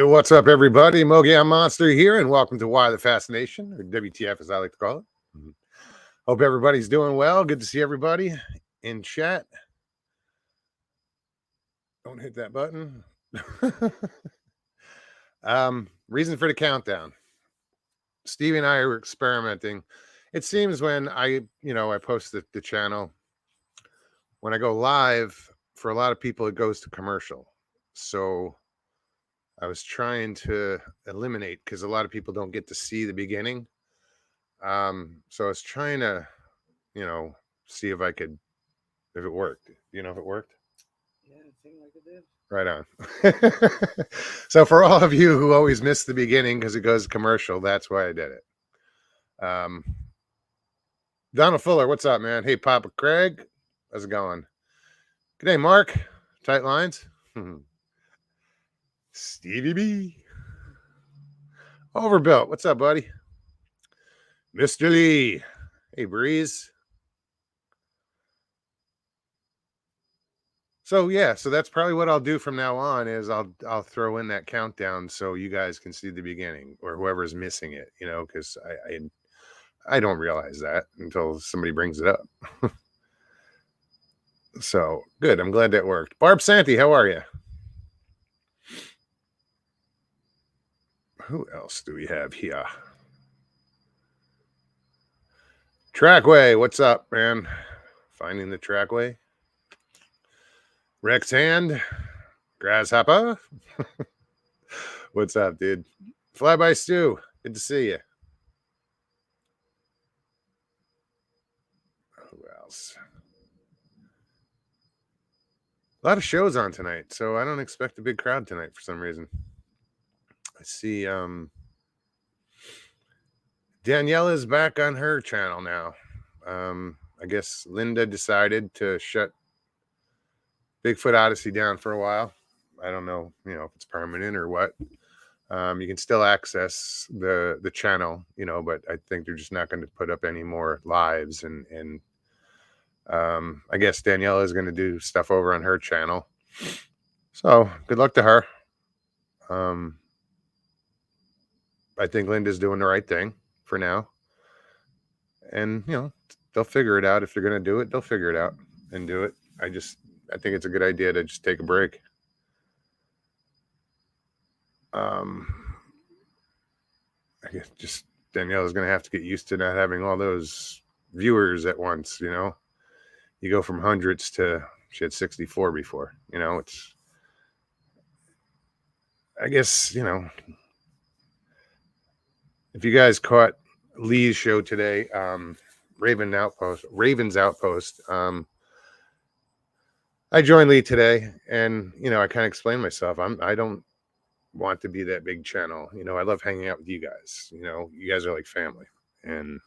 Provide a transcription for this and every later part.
What's up, everybody? Mogi Monster here, and welcome to Why the Fascination, or WTF as I like to call it. Hope everybody's doing well. Good to see everybody in chat. Don't hit that button. Reason for the countdown. Stevie and I are experimenting. It seems when I post the channel, when I go live, for a lot of people, it goes to commercial. So I was trying to eliminate, because a lot of people don't get to see the beginning. So I was trying to, see if it worked. You know if it worked? Yeah, it seemed like it did. Right on. So for all of you who always miss the beginning because it goes commercial, that's why I did it. Donald Fuller, what's up, man? Hey, Papa Craig, how's it going? Good day, Mark. Tight lines. Stevie B. Overbuilt, what's up, buddy? Mr. Lee. Hey, Breeze. So that's probably what I'll do from now on is I'll throw in that countdown so you guys can see the beginning, or whoever's missing it, because I don't realize that until somebody brings it up. So good. I'm glad that worked. Barb Santi, how are you? Who else do we have here? Trackway, what's up, man? Finding the Trackway. Rex Hand, Grasshopper. What's up, dude? Flyby Stu, good to see you. Who else? A lot of shows on tonight, so I don't expect a big crowd tonight for some reason. I see Daniela's back on her channel now. I guess Linda decided to shut Bigfoot Odyssey down for a while. I don't know, if it's permanent or what. You can still access the channel, but I think they're just not going to put up any more lives. And I guess Daniela is going to do stuff over on her channel. So good luck to her. I think Linda's doing the right thing for now. And, they'll figure it out. If they're going to do it, they'll figure it out and do it. I think it's a good idea to just take a break. I guess just Daniela's going to have to get used to not having all those viewers at once, You go from hundreds to, she had 64 before, it's, I guess, if you guys caught Lee's show today, Raven's Outpost, I joined Lee today, and I kind of explained myself. I don't want to be that big channel. I love hanging out with you guys. You guys are like family, and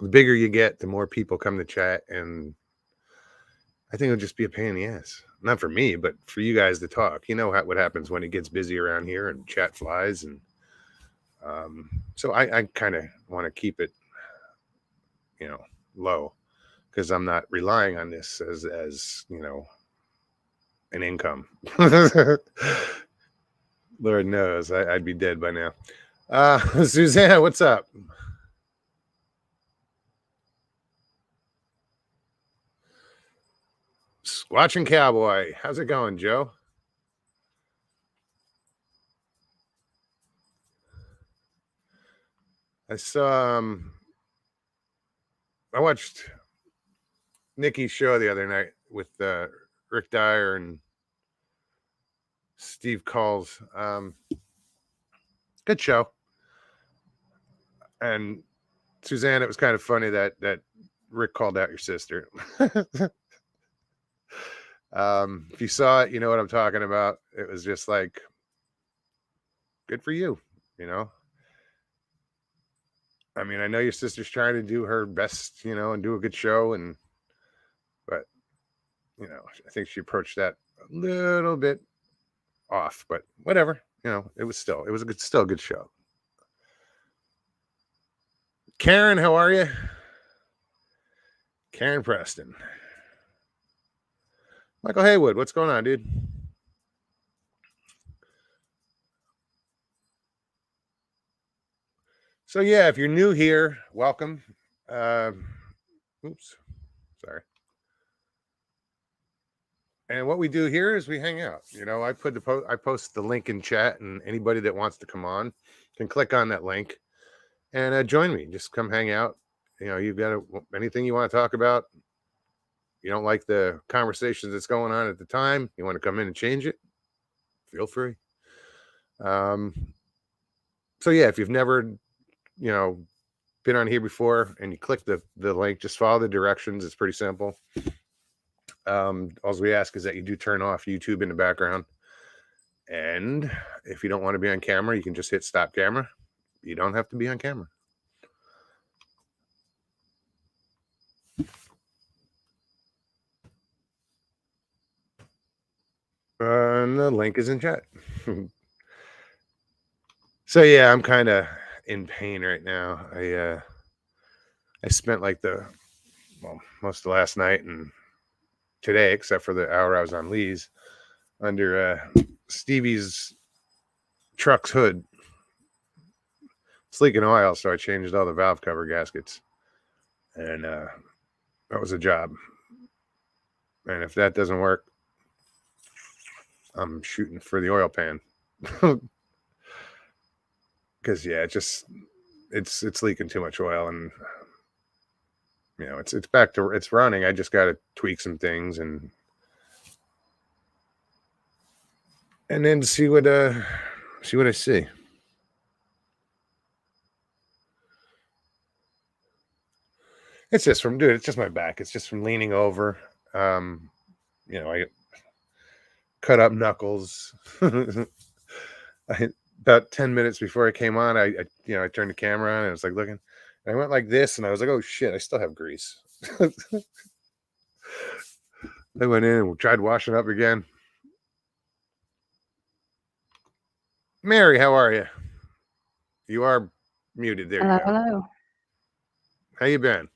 the bigger you get, the more people come to chat, and I think it'll just be a pain in the ass. Not for me, but for you guys to talk. What happens when it gets busy around here and chat flies, and so I kind of want to keep it, low, because I'm not relying on this as an income. Lord knows I'd be dead by now. Susanna, what's up? Squatching Cowboy, how's it going, Joe? I saw I watched Nikki's show the other night with Rick Dyer and Steve Calls. Good show. And Suzanne, it was kind of funny that Rick called out your sister. If you saw it, you know what I'm talking about. It was just like, good for you, I mean, I know your sister's trying to do her best, and do a good show, but I think she approached that a little bit off, but whatever, it was still a good show. Karen, how are you? Karen Preston. Michael Haywood, what's going on, dude? So yeah, if you're new here, welcome. Oops, sorry. And what we do here is we hang out. I I post the link in chat, and anybody that wants to come on can click on that link and join me. Just come hang out. You've got anything you want to talk about. You don't like the conversations that's going on at the time. You want to come in and change it. Feel free. So yeah, if you've never, been on here before and you click the link, just follow the directions. It's pretty simple. All we ask is that you do turn off YouTube in the background. And if you don't want to be on camera, you can just hit stop camera. You don't have to be on camera. And the link is in chat. So yeah, I'm kind of in pain right now. I spent like most of last night and today, except for the hour I was on Lee's, under Stevie's truck's hood. It's leaking oil, so I changed all the valve cover gaskets, and that was a job. And if that doesn't work, I'm shooting for the oil pan. Because yeah, it's leaking too much oil, and it's back to it's running. I just got to tweak some things and then see what I see. It's just it's just my back. It's just from leaning over. I cut up knuckles. About 10 minutes before I came on, I turned the camera on and I was like looking. And I went like this, and I was like, oh shit, I still have grease. I went in and tried washing up again. Mary, how are you? You are muted. There Hello, you go. hello. How you been?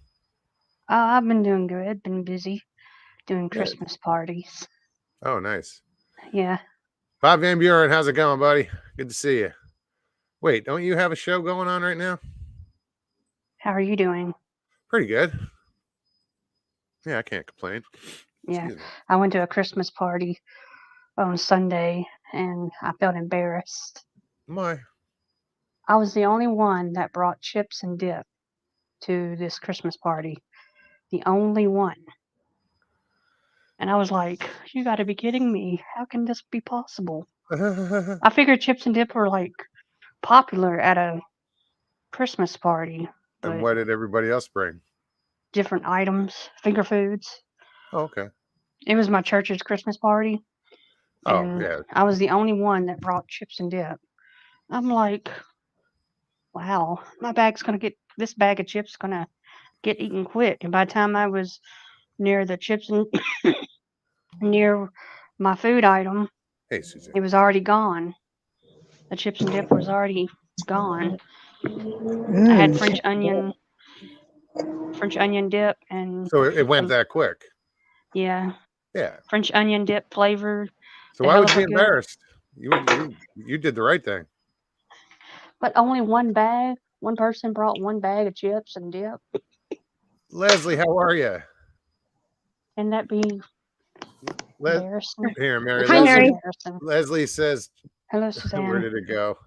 Oh, I've been doing good. Been busy doing Good. Christmas parties. Oh, nice. Yeah. Bob Van Buren, how's it going, buddy? Good to see you. Wait, don't you have a show going on right now? How are you doing? Pretty good. Yeah, I can't complain. Yeah. I went to a Christmas party on Sunday and I felt embarrassed. My. I was the only one that brought chips and dip to this Christmas party. The only one. And I was like, you got to be kidding me. How can this be possible? I figured chips and dip were like popular at a Christmas party. And what did everybody else bring? Different items, finger foods. Oh, okay. It was my church's Christmas party. And yeah. I was the only one that brought chips and dip. I'm like, wow, this bag of chips gonna get eaten quick. And by the time I was near the chips and near my food item, hey, Susan, it was already gone. The chips and dip was already gone. I had French onion dip, and so it went that quick. Yeah. Yeah. French onion dip flavor. So why would you be embarrassed? You did the right thing. But only one bag. One person brought one bag of chips and dip. Leslie, how are you? And that be embarrassing. Here, Mary. Hi, Mary. Leslie says, hello, Suzanne. Where did it go?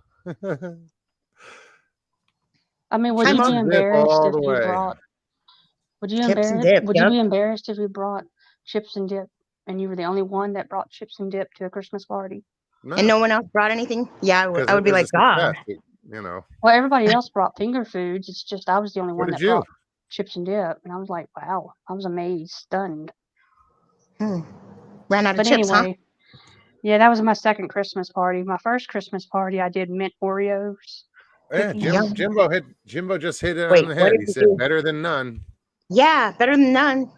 I mean, would you be embarrassed if you brought? Would you be embarrassed if you brought chips and dip, and you were the only one that brought chips and dip to a Christmas party? No. And no one else brought anything? Yeah, I would be like, God. Well, everybody else brought finger foods. It's just I was the only one that brought chips and dip, and I was like, wow, I was amazed, stunned. Ran out of chips, anyway, huh? Yeah, that was my second Christmas party. My first Christmas party, I did mint Oreos. Yeah, Jimbo just hit it on the head. He said, better than none. Yeah, better than none.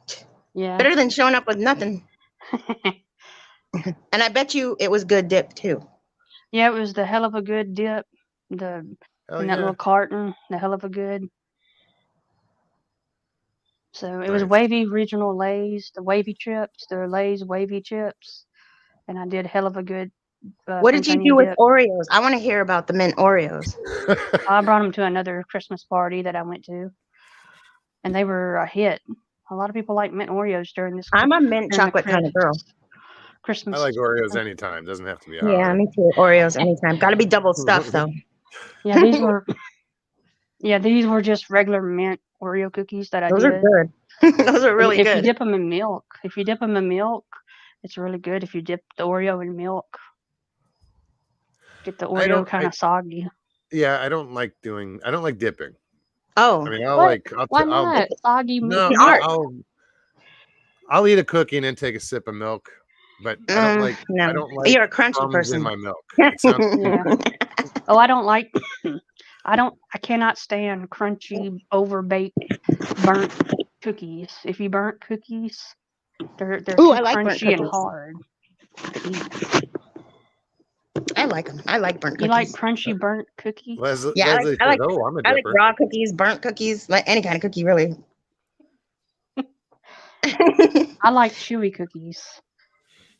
Yeah. Better than showing up with nothing. And I bet you it was good dip too. Yeah, it was the hell of a good dip. In that little carton, the hell of a good. So it was wavy regional Lay's, the wavy chips, the Lay's wavy chips, and I did hell of a good What did you Centennial do with dip. Oreos? I want to hear about the mint Oreos. I brought them to another Christmas party that I went to, and they were a hit. A lot of people like mint Oreos during this. I'm a mint during the chocolate kind of girl. Christmas. I like Oreos anytime. Doesn't have to be a Yeah, holiday. me too. Oreos anytime. Got to be double stuffed though. Yeah, these were. Yeah, these were just regular mint Oreo cookies that I Those did. are good. Those are really if good. you dip them in milk, it's really good. If you dip the Oreo in milk, get the Oreo kind of soggy. Yeah, I don't like dipping. Oh, I mean, Why not? Soggy no, art. I'll eat a cookie and then take a sip of milk, but I don't like You're a crunchy crumbs person. in my milk. It sounds Yeah. Oh, I don't like. I cannot stand crunchy, overbaked, burnt cookies. If you burnt cookies, they're too I like burnt crunchy and cookies. hard to eat. I like them. I like burnt cookies. You like crunchy burnt cookies? Yeah, Leslie I like says, "Oh, I'm a I like dipper." raw cookies, burnt cookies, like any kind of cookie, really. I like chewy cookies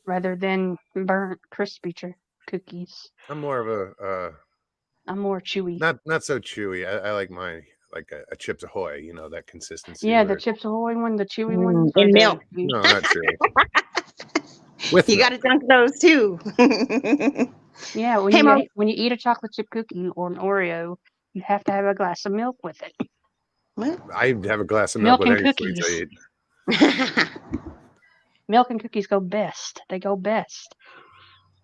rather than burnt crispy cookies. I'm more of a I'm more chewy. not so chewy. I like my a Chips Ahoy. You know, that consistency. Yeah, where- the Chips Ahoy one, the chewy ones. In are milk. No, not chewy. With You got to dunk those too. Yeah, when you eat a chocolate chip cookie or an Oreo, you have to have a glass of milk with it. What? I have a glass of milk with and any sweets I cookies. eat. Milk and cookies go best. They go best.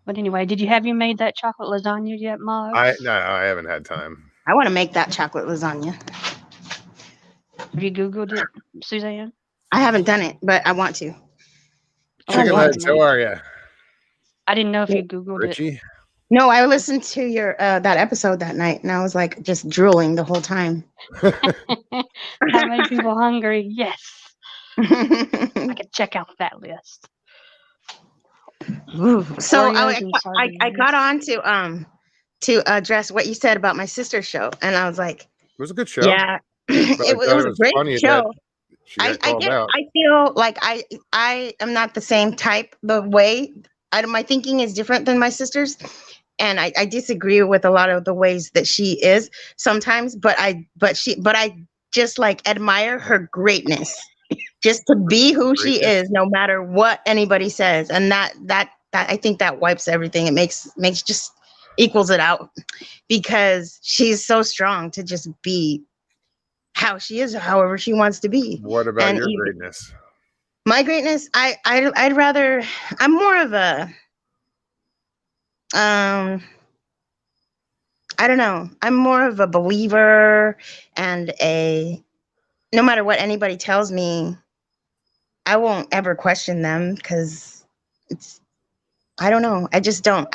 But anyway, have you made that chocolate lasagna yet, Mog? I haven't had time. I want to make that chocolate lasagna. Have you Googled it, Suzanne? I haven't done it, but I want to. Chickenheads, how are you? I didn't know if you Googled Richie? No, I listened to your that episode that night, and I was like just drooling the whole time. That made people hungry. Yes, I could check out that list. So I got on to address what you said about my sister's show, and I was like, it was a good show. Yeah, it was a great show. I feel like I am not the same type. The way my thinking is different than my sister's, and I disagree with a lot of the ways that she is sometimes. But I just like admire her greatness, just to be who she is, no matter what anybody says, and that I think that wipes everything. It makes just equals it out, because she's so strong to just be how she is, however she wants to be. What about your greatness? My greatness, I'd rather, I'm more of a, I don't know. I'm more of a believer, and no matter what anybody tells me, I won't ever question them, because I don't know. I just don't.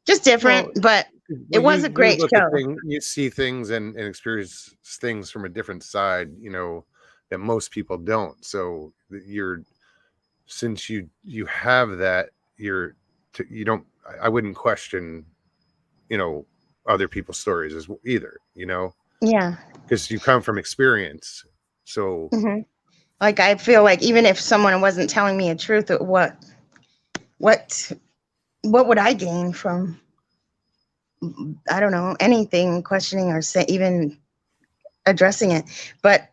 Just different, but it was a great show. You see things and experience things from a different side, that most people don't. So since you have that, you don't. I wouldn't question, other people's stories as either. Yeah, because you come from experience. So, like, I feel like even if someone wasn't telling me a truth, what would I gain from? I don't know, anything, questioning or even addressing it. But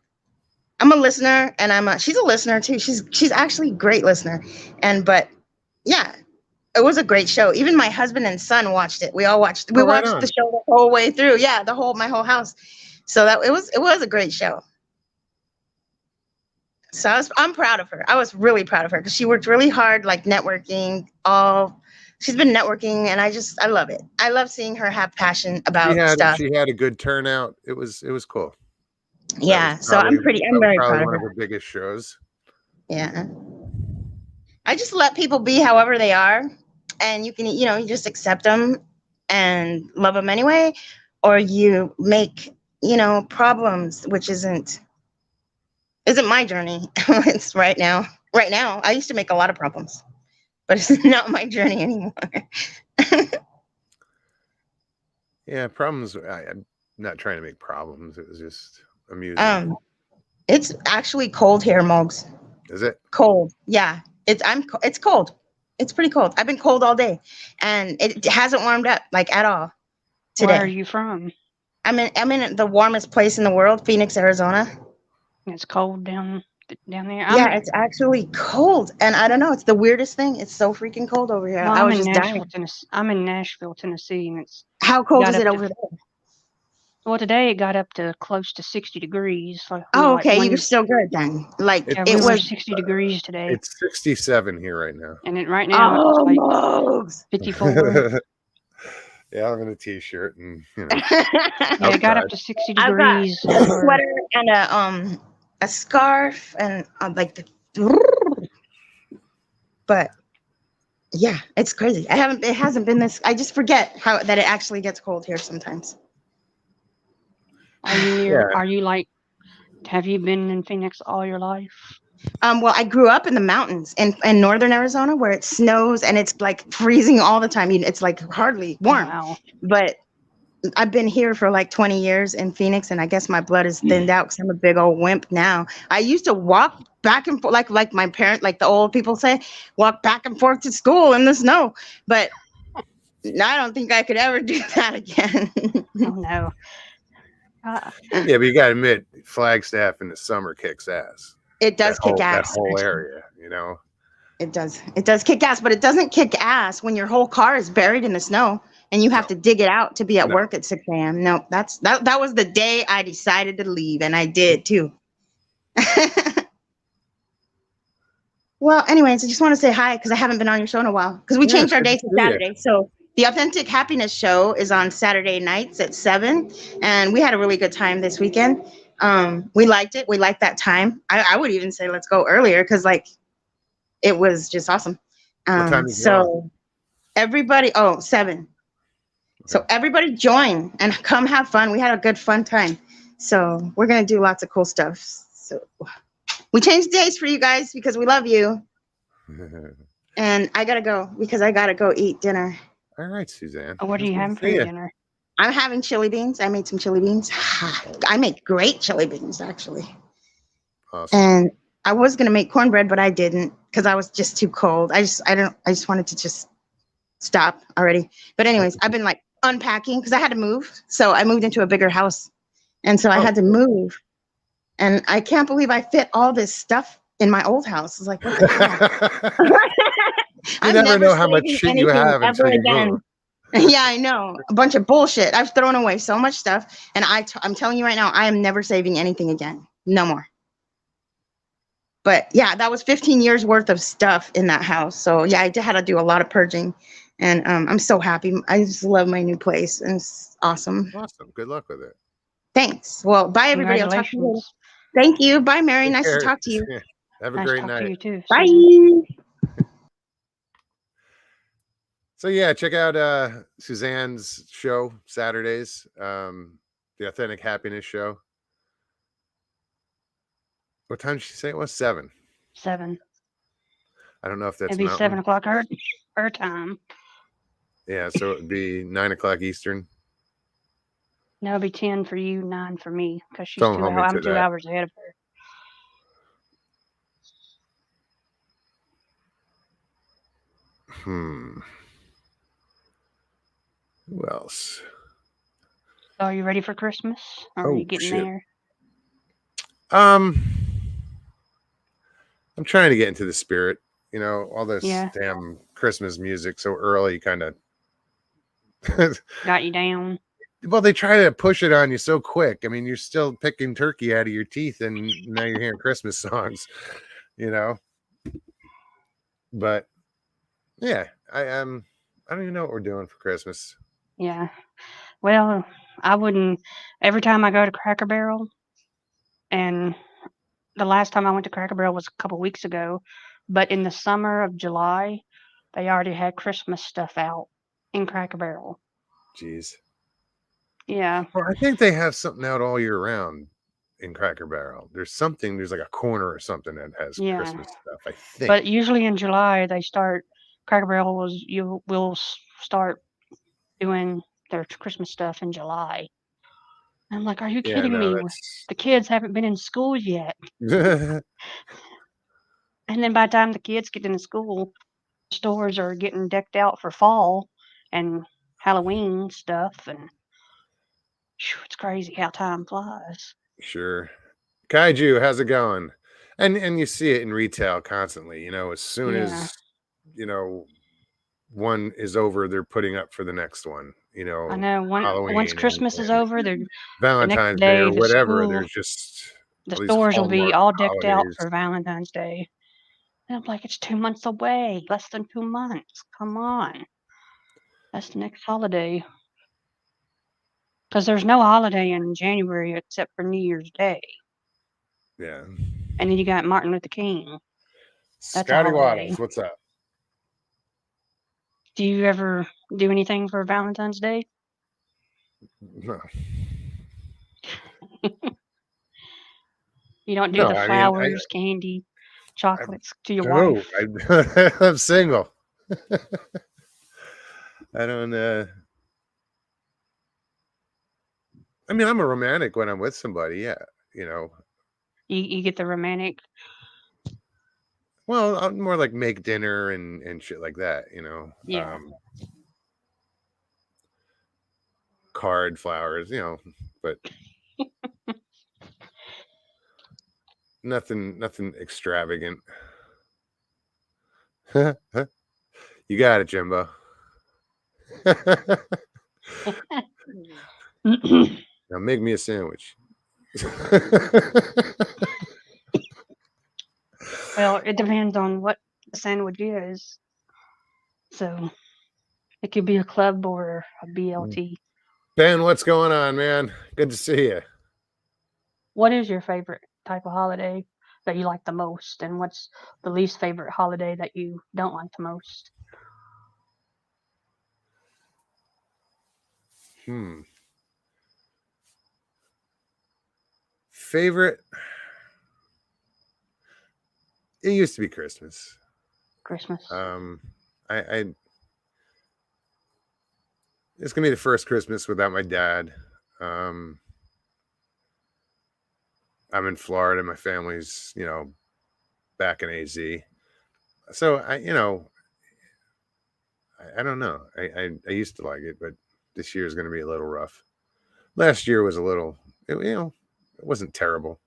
I'm a listener, and she's a listener too. She's actually a great listener. But yeah, it was a great show. Even my husband and son watched it. We watched the show the whole way through. Yeah, my whole house. So that it was a great show. So I'm proud of her. I was really proud of her, because she worked really hard, like networking. She's been networking, and I love it. I love seeing her have passion about stuff. She had a good turnout. It was cool. Yeah, so I'm very proud of her. One of her biggest shows. Yeah. I just let people be however they are, and you can, you just accept them and love them anyway, or you make, problems, which isn't my journey. It's right now. Right now, I used to make a lot of problems, but it's not my journey anymore. Yeah, problems. I'm not trying to make problems. It was just amusing. It's actually cold here, Mogs. Is it cold? Yeah, it's cold. It's pretty cold. I've been cold all day, and it hasn't warmed up like at all today. Where are you from? I'm in the warmest place in the world, Phoenix, Arizona. It's cold down there. Yeah, it's actually cold, and I don't know. It's the weirdest thing. It's so freaking cold over here. Well, I I'm was in just Nashville, dying. Tennessee. I'm in Nashville, Tennessee, and it's How cold got is up it to over there? well today it got up to close to 60 degrees. Like we were Oh, like okay. You're still good then. Like yeah, it we were was. 60 degrees today, It's 67 here right now. and right now it's like Almost. 54. Yeah, I'm in a t-shirt and you know. Yeah, it got up to 60 I've got degrees. a sweater and a scarf and like the. But yeah, it's crazy. It hasn't been this. I just forget that it actually gets cold here sometimes. Are you near? Yeah. Are you like? Have you been in Phoenix all your life? Well, I grew up in the mountains in northern Arizona where it snows and it's like freezing all the time. It's like hardly warm. Wow. But I've been here for like 20 years in Phoenix, and I guess my blood is thinned out because I'm a big old wimp now. I used to walk back and forth, like my parent, like the old people say, walk back and forth to school in the snow. But I don't think I could ever do that again. Oh no. Yeah, but you got to admit, Flagstaff in the summer kicks ass. It does kick ass. That whole area, you know. It does. It does kick ass, but it doesn't kick ass when your whole car is buried in the snow and you have to dig it out to be at work at 6 a.m. No, that was the day I decided to leave, and I did too. Well, anyways, I just want to say hi because I haven't been on your show in a while because we changed our day to Saturday. So the Authentic Happiness Show is on Saturday nights at 7, and we had a really good time this weekend. We liked it. We liked that time. I would even say let's go earlier because like it was just awesome. What time is so everybody, 7. Okay. So everybody join and come have fun. We had a good fun time. So we're gonna do lots of cool stuff. So we changed days for you guys because we love you. And I gotta go because I gotta go eat dinner. All right, Suzanne. What are you having for your dinner? I'm having chili beans. I made some chili beans. I make great chili beans, actually. Awesome. And I was gonna make cornbread, but I didn't because I was just too cold. I just wanted to just stop already. But anyways, I've been like unpacking because I had to move. So I moved into a bigger house, and so I had to move. And I can't believe I fit all this stuff in my old house. It's like, what the hell? You never know how much shit you have until you move. Yeah, I know. A bunch of bullshit. I've thrown away so much stuff. And I'm telling you right now, I am never saving anything again. No more. But yeah, that was 15 years worth of stuff in that house. So yeah, I had to do a lot of purging. And I'm so happy. I just love my new place. And it's awesome. Awesome. Good luck with it. Thanks. Well, bye, everybody. I'll talk to you later. Thank you. Bye, Mary. Nice to talk to you. Have a great night. You too. Bye. So yeah, check out Suzanne's show Saturdays, the Authentic Happiness Show. What time did she say it was? 7. 7. I don't know if that's it'd be 7 o'clock her time. Yeah, so it would be 9 o'clock Eastern. No, it'd be 10 for you, 9 for me, because she's I'm 2 hours ahead of her. Who else? So are you ready for Christmas? Or are you getting there? I'm trying to get into the spirit. You know, all this damn Christmas music so early kind of got you down. Well, they try to push it on you so quick. I mean, you're still picking turkey out of your teeth, and now you're hearing Christmas songs, you know. But yeah, I don't even know what we're doing for Christmas. Yeah, well, I wouldn't. Every time I go to Cracker Barrel, and the last time I went to Cracker Barrel was a couple weeks ago, but in the summer of July, they already had Christmas stuff out in Cracker Barrel. Jeez. Yeah. Well, I think they have something out all year round in Cracker Barrel. There's like a corner or something that has Christmas stuff, I think. But usually in July, Cracker Barrel will start doing their Christmas stuff in July. I'm like, are you kidding me? The kids haven't been in school yet. And then by the time the kids get into school, stores are getting decked out for fall and Halloween stuff, and it's crazy how time flies. Sure. Kaiju, how's it going? And you see it in retail constantly, as soon Yeah, as, one is over, they're putting up for the next one, I know. Once Halloween Christmas is and over, the next Valentine's Day day or whatever. There's just the all these stores will be Hallmark all decked out holidays. for Valentine's Day. And I'm like, it's 2 months away, less than 2 months. Come on, that's the next holiday. Because there's no holiday in January except for New Year's Day, Yeah. and then you got Martin Luther King. That's a Scotty holiday. Waddles, what's up? Do you ever do anything for Valentine's Day? No. You don't do No, the I mean, flowers, candy, chocolates to your no, wife? I'm single. I don't, I mean, I'm a romantic when I'm with somebody. Yeah. You get the romantic. Well, I'm more like make dinner and shit like that, Yeah. card flowers, but nothing extravagant. You got it, Jimbo. Now make me a sandwich. Well, it depends on what the sandwich is. So it could be a club or a BLT. Ben, what's going on, man? Good to see you. What is your favorite type of holiday that you like the most? And what's the least favorite holiday that you don't like the most? Favorite? It used to be Christmas. Christmas. I it's gonna be the first Christmas without my dad. I'm in Florida. My family's, back in AZ. So I don't know. I used to like it, but this year is going to be a little rough. Last year was a little, it wasn't terrible.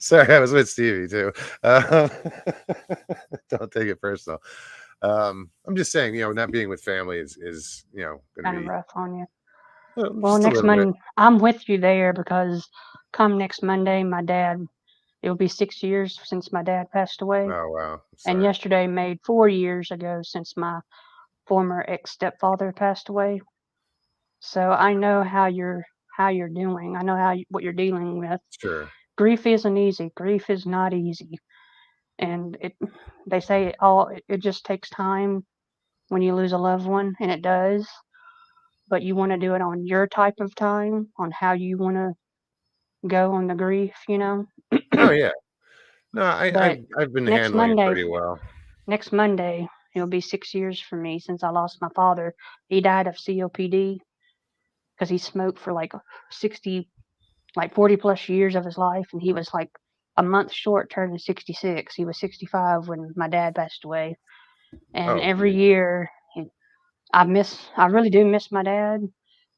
Sorry, I was with Stevie too. Don't take it personal. I'm just saying, not being with family is going to Kind of be rough on you. well, Well, just a next little bit. Monday, I'm with you there because come next Monday, it'll be 6 years since my dad passed away. Oh wow! And Sorry. yesterday made 4 years ago since my former ex-stepfather passed away. So I know how you're doing. I know what you're dealing with. Sure. Grief isn't easy. Grief is not easy. And they say it just takes time when you lose a loved one, and it does. But you want to do it on your type of time, on how you want to go on the grief, Oh yeah. No, But I've been next handling it Monday, pretty well. next Monday, it'll be 6 years for me since I lost my father. He died of COPD because he smoked for like 40 plus years of his life, and he was like a month short turning 66. He was 65 when my dad passed away. And Oh, every year, I really do miss my dad,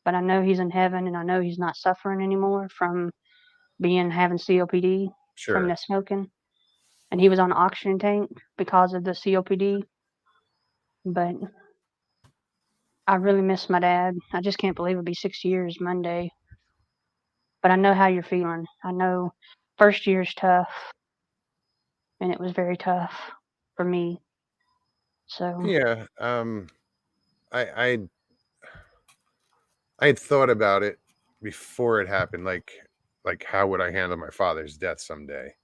but I know he's in heaven, and I know he's not suffering anymore from having COPD from the sure. smoking. And he was on an oxygen tank because of the COPD. But I really miss my dad. I just can't believe it'll be 6 years Monday. But I know how you're feeling. I know first year's tough, and it was very tough for me. So Yeah. I I had thought about it before it happened, like how would I handle my father's death someday?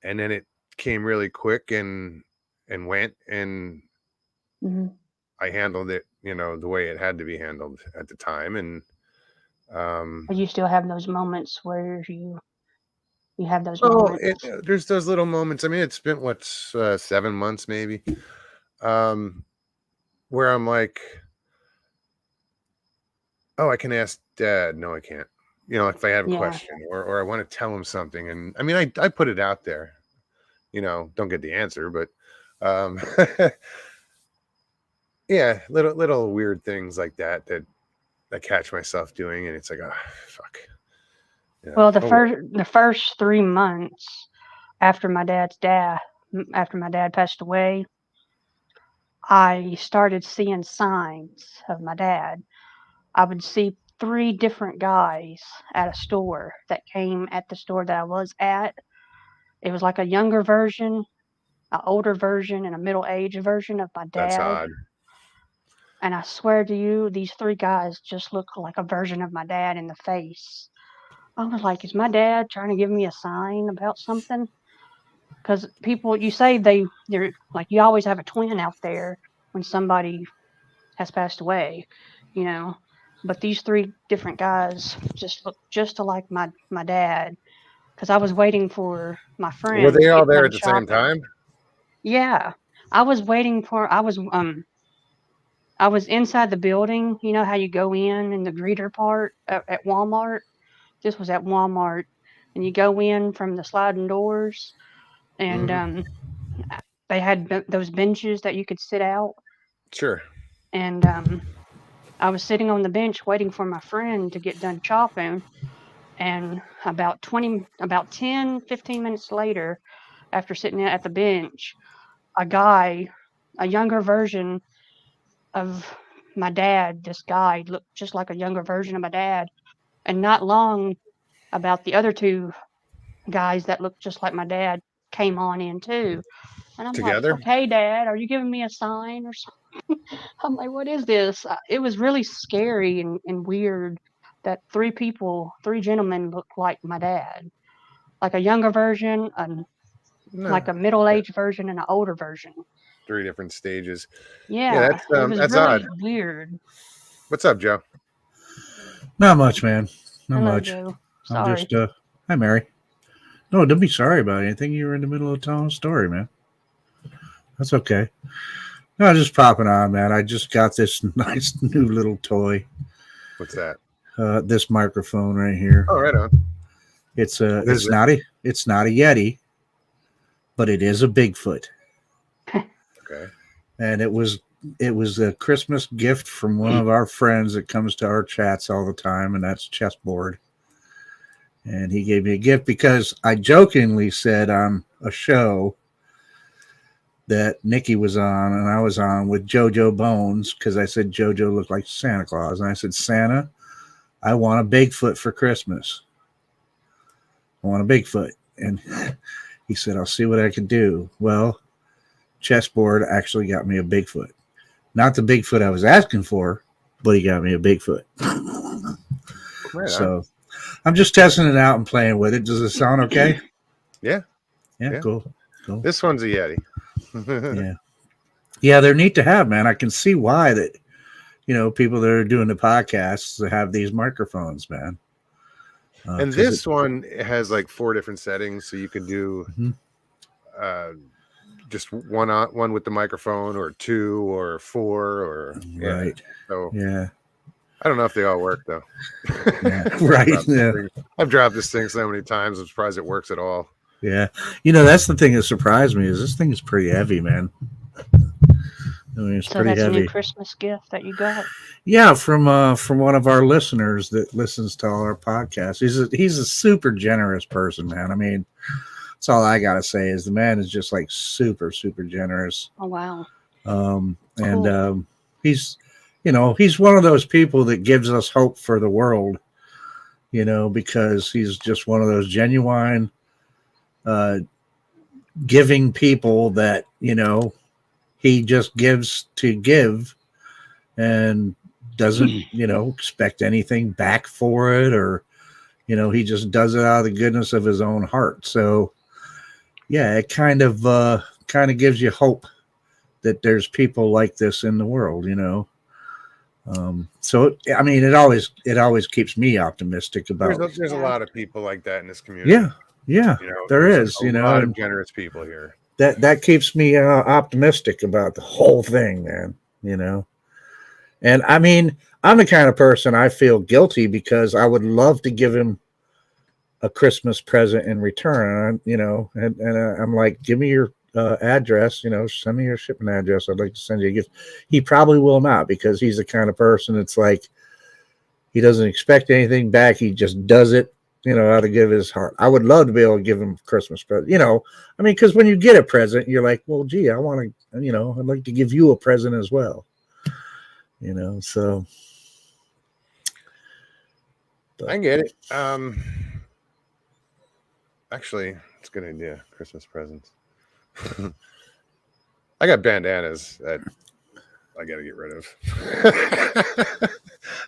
And then it came really quick and went, and mhm. I handled it, the way it had to be handled at the time. And But you still have those moments where you have those well, moments. there's those little moments. I mean, it's been 7 months maybe, where I'm like, oh, I can ask Dad. No, I can't. If I have a Yeah. question or I want to tell him something. And I mean, I put it out there. don't get the answer, but yeah, little weird things like that I catch myself doing, and it's like, oh, fuck. Well, the first 3 months after my dad passed away, I started seeing signs of my dad. I would see 3 different guys at a store that came at the store that I was at. It was like a younger version, an older version, and a middle-aged version of my That's dad. odd. And I swear to you, these 3 guys just look like a version of my dad in the face. I was like, is my dad trying to give me a sign about something? Because people, you say they're like, you always have a twin out there when somebody has passed away, But these 3 different guys just look just alike my dad. Because I was waiting for my friend. Were they to all get there done at the shopping. same time? Yeah, I was waiting for. I was inside the building. You know how you go in the greeter part at Walmart. This was at Walmart, and you go in from the sliding doors, and they had those benches that you could sit out. Sure. And I was sitting on the bench waiting for my friend to get done shopping, and about 10, 15 minutes later, after sitting at the bench, a younger version of my dad, this guy looked just like a younger version of my dad, and not long about the other 2 guys that looked just like my dad came on in too. And I'm like, Together? okay, Dad, are you giving me a sign or something? I'm like, what is this? It was really scary and weird that 3 gentlemen looked like my dad, like a younger version, like a middle-aged version, and an older version. 3 different stages. Yeah, it was that's really odd. weird. What's up, Joe? Not much, man. Not Hello, much. Joe. I'm Sorry. just hi, Mary. No, don't be sorry about anything. You were in the middle of telling a story, man. That's okay. No, just popping on, man. I just got this nice new little toy. What's that? This microphone right here. Oh, right on. It's not a Yeti, but it is a Bigfoot. Okay. And it was a Christmas gift from one of our friends that comes to our chats all the time, and that's Chessboard. And he gave me a gift because I jokingly said on a show that Nikki was on and I was on with JoJo Bones, because I said JoJo looked like Santa Claus. And I said, Santa, I want a Bigfoot for Christmas. I want a Bigfoot. And he said, I'll see what I can do. Well, Chessboard actually got me a Bigfoot. Not the Bigfoot I was asking for, but he got me a Bigfoot. Right so I'm just testing it out and playing with it. Does it sound okay? Yeah. Yeah, cool. This one's a Yeti. Yeah, they're neat to have, man. I can see why that, people that are doing the podcasts have these microphones, man. And this one has like 4 different settings, so you can do just one with the microphone, or 2, or 4, or right. So yeah, I don't know if they all work though. Yeah, right. I've dropped this thing so many times. I'm surprised it works at all. Yeah, that's the thing that surprised me, is this thing is pretty heavy, man. I mean, it's pretty heavy. So that's a new Christmas gift that you got? Yeah, from one of our listeners that listens to all our podcasts. He's a super generous person, man. I mean, that's all I gotta say is the man is just like super, super generous. Oh wow. Cool. And he's one of those people that gives us hope for the world, because he's just one of those genuine giving people that, he just gives to give and doesn't, expect anything back for it, or, he just does it out of the goodness of his own heart. So yeah, it kind of gives you hope that there's people like this in the world, So I mean, it always keeps me optimistic about. There's a lot of people like that in this community. Yeah, there is. A lot of generous people here. That keeps me optimistic about the whole thing, man. And I mean, I'm the kind of person, I feel guilty because I would love to give him a Christmas present in return. And I'm like, give me your address, send me your shipping address. I'd like to send you a gift. He probably will not, because he's the kind of person that's like, he doesn't expect anything back. He just does it, out of give his heart. I would love to be able to give him a Christmas present, because when you get a present, you're like, well, gee, I want to, I'd like to give you a present as well, so. But I get it. Actually, it's a good idea. Christmas presents. I got bandanas that I got to get rid of.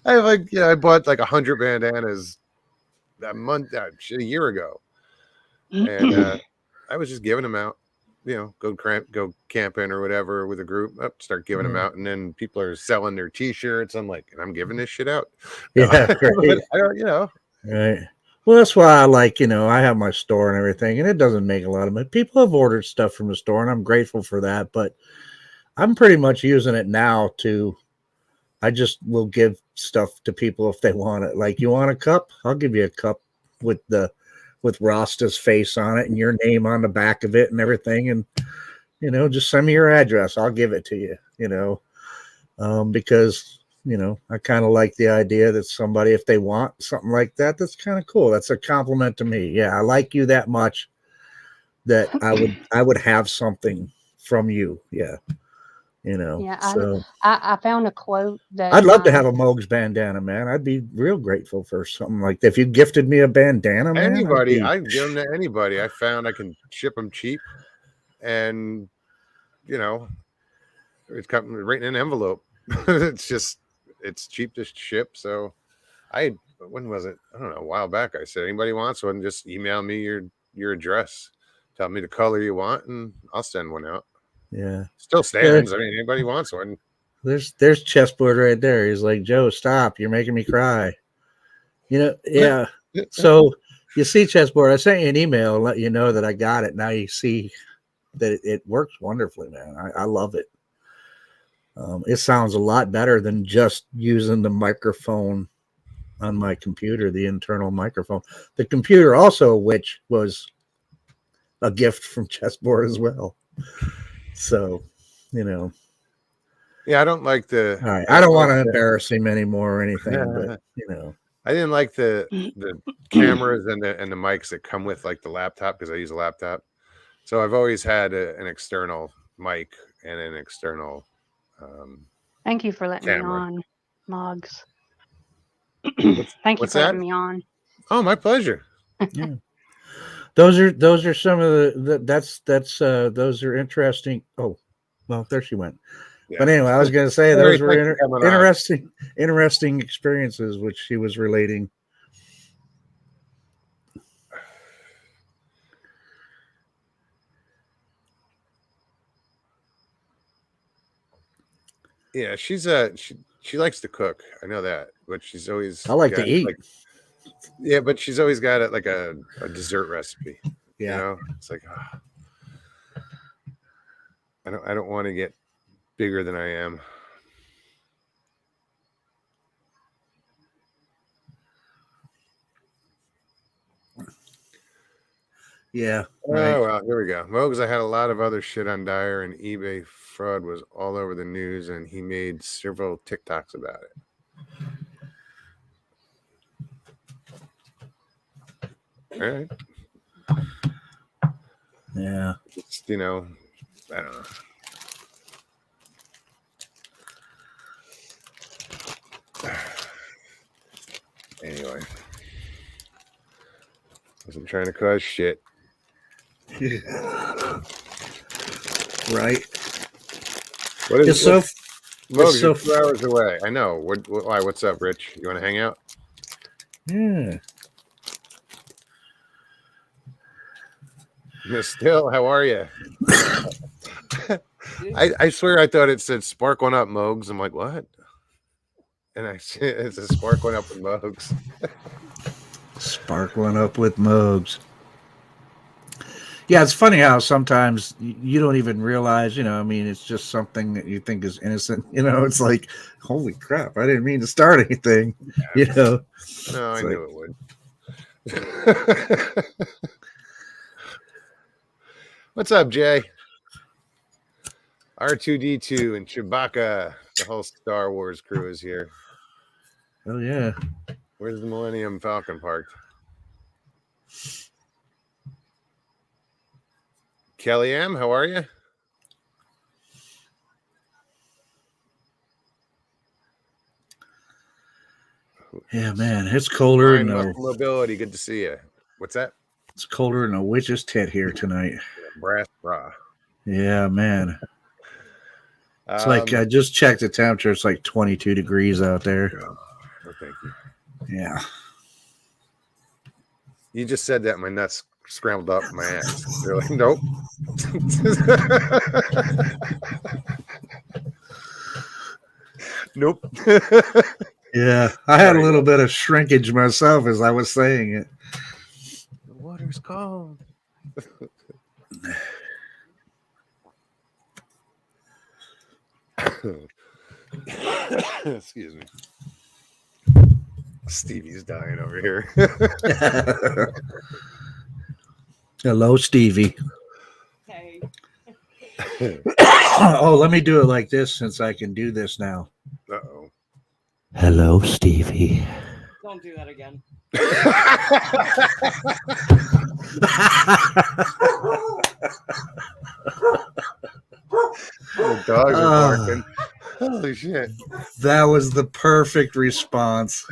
I have I bought like 100 bandanas a year ago, and I was just giving them out. Go camping or whatever with a group. Start giving them out, and then people are selling their T-shirts. I'm like, and I'm giving this shit out. Yeah, great. I don't, Right. Well, that's why I like, I have my store and everything, and it doesn't make a lot of money. People have ordered stuff from the store, and I'm grateful for that. But I'm pretty much using it now I just will give stuff to people if they want it. Like, you want a cup? I'll give you a cup with Rasta's face on it and your name on the back of it and everything. And, just send me your address. I'll give it to you, because, I kind of like the idea that somebody, if they want something like that, that's kind of cool. That's a compliment to me. Yeah. I like you that much that I would have something from you. Yeah. Yeah, so I found a quote that I'd love to have a Moog's bandana, man. I'd be real grateful for something like that. If you gifted me a bandana, man, I'd give them to anybody. I found I can ship them cheap, and it's coming right in an envelope. It's cheap to ship. So when was it? I don't know. A while back, I said, anybody wants one, just email me your address, tell me the color you want, and I'll send one out. Yeah, still stands. I mean, anybody wants one. There's chessboard right there. He's like, Joe, stop! You're making me cry. Yeah. So you see, chessboard. I sent you an email and let you know that I got it. Now you see that it works wonderfully, man. I love it. It sounds a lot better than just using the microphone on my computer, the internal microphone. The computer also, which was a gift from chessboard as well. So, Yeah, I don't like the. All right, I don't want to embarrass him anymore or anything, but I didn't like the cameras and the mics that come with like the laptop, because I use a laptop. So I've always had an external mic and an external. Thank you for letting camera. me on, Moggs. Thank you for letting me on. Oh, my pleasure. Yeah. Those are some of those are interesting. Oh, well, there she went. Yeah. But anyway, I was going to say those were interesting experiences which she was relating. Yeah, she likes to cook. I know that, but she's always. I like to eat. Yeah, but she's always got it like a dessert recipe. Yeah, it's like, I don't want to get bigger than I am. Yeah. Right. Oh, well, here we go. Moog's, I had a lot of other shit on Dyer, and eBay fraud was all over the news, and he made several TikToks about it. All right. Yeah. It's, I don't know. Anyway, wasn't trying to cause shit. Right. What is it? Moog, you're 2 hours away. I know. Why? What's up, Rich? You want to hang out? Yeah. Miss Still, how are you? I swear I thought it said spark one up, Moogs. I'm like, what? And it's a spark one up with Moogs. Spark one up with Moogs. Yeah, it's funny how sometimes you don't even realize, it's just something that you think is innocent. It's like, holy crap, I didn't mean to start anything, Yeah. No, I knew it would. What's up, Jay? R2D2 and Chewbacca. The whole Star Wars crew is here. Oh yeah. Where's the Millennium Falcon parked? Kellyanne, how are you? Yeah, man, it's colder than mobility. Good to see you. What's that? It's colder than a witch's tit here tonight. Brass bra. Yeah, man. It's like I just checked the temperature. It's like 22 degrees out there. Oh, thank you. Yeah. You just said that, my nuts scrambled up my ass. They're like, nope. Nope. Yeah, I had a little bit of shrinkage myself as I was saying it. The water's cold. Excuse me. Stevie's dying over here. Hello, Stevie. Hey. Oh, let me do it like this since I can do this now. Uh-oh. Hello, Stevie. Don't do that again. The dogs are barking. Holy shit. That was the perfect response.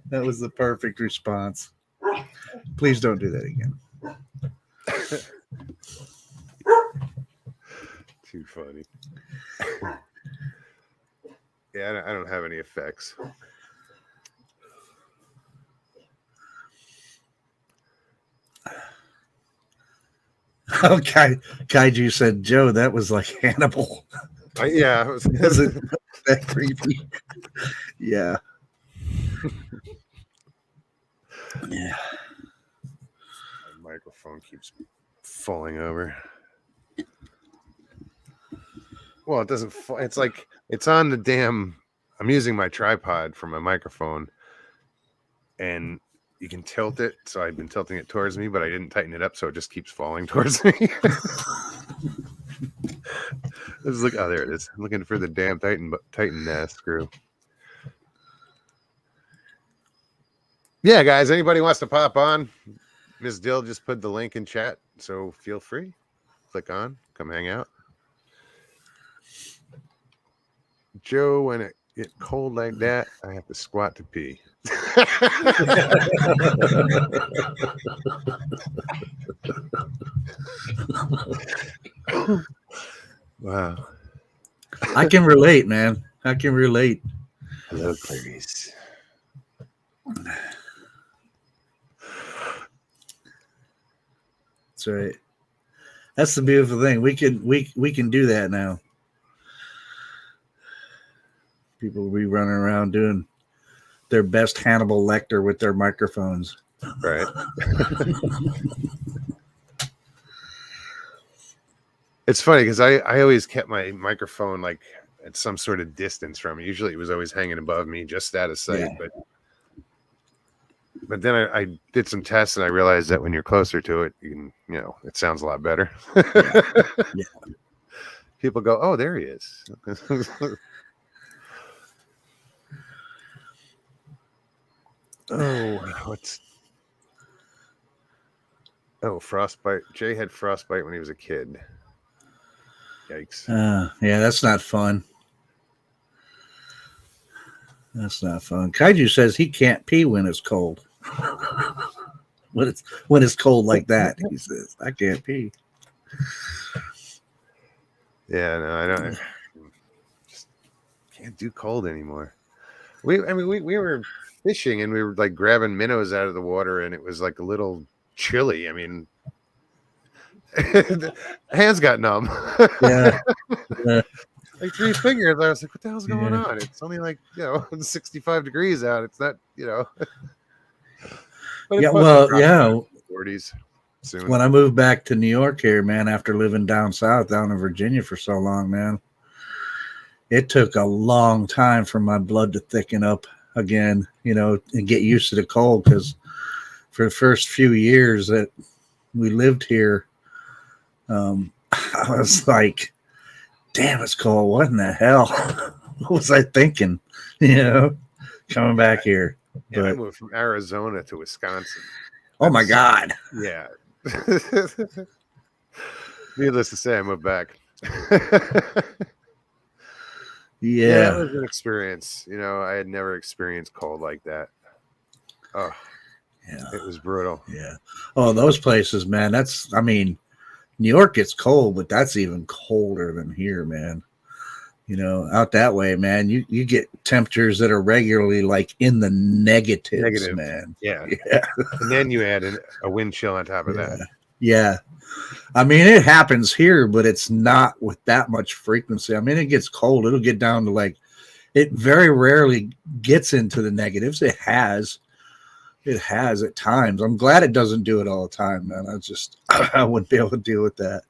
That was the perfect response. Please don't do that again. Too funny. Yeah, I don't have any effects. Okay, Kaiju said, Joe, that was like Hannibal. Yeah, Was it that creepy? Yeah. Yeah. My microphone keeps falling over. Well, it doesn't. It's like it's on the damn. I'm using my tripod for my microphone, and you can tilt it. So I've been tilting it towards me, but I didn't tighten it up, so it just keeps falling towards me. Let's look. Oh, there it is. I'm looking for the damn Titan screw. Yeah, guys. Anybody wants to pop on? Ms. Dill just put the link in chat, so feel free. Click on. Come hang out. Joe, when it get cold like that, I have to squat to pee. Wow. I can relate, man. I can relate. Hello, Clarice. That's right. That's the beautiful thing. We can do that now. People will be running around doing their best Hannibal Lecter with their microphones. Right. It's funny because I always kept my microphone like at some sort of distance from me. Usually it was always hanging above me, just out of sight. Yeah. But then I did some tests and I realized that when you're closer to it, you can, it sounds a lot better. Yeah. People go, oh, there he is. Frostbite. Jay had frostbite when he was a kid. Yikes. Yeah, that's not fun. That's not fun. Kaiju says he can't pee when it's cold. when it's cold like that, he says, I can't pee. Yeah, no, I don't. Just can't do cold anymore. We were fishing and we were like grabbing minnows out of the water and it was like a little chilly. I mean, hands got numb. Yeah. Like 3 fingers. I was like, what the hell's going on? It's only like 65 degrees out. It's not But yeah, well, yeah. 40s soon. When I moved back to New York here, man, after living down south, down in Virginia for so long, man, it took a long time for my blood to thicken up. again, and get used to the cold, because for the first few years that we lived here, I was like, damn, it's cold. What in the hell? What was I thinking? Coming back here. Yeah, I moved from Arizona to Wisconsin. Oh my God. Yeah. Needless to say, I moved back. Yeah, it was an experience. I had never experienced cold like that. Oh, yeah. It was brutal. Yeah. Oh, those places, man. New York gets cold, but that's even colder than here, man. Out that way, man, you get temperatures that are regularly like in the negatives, man. Yeah. And then you add a wind chill on top of that. Yeah. It happens here, but it's not with that much frequency. It gets cold. It'll get down to it very rarely gets into the negatives. It has at times. I'm glad it doesn't do it all the time, man. I wouldn't be able to deal with that.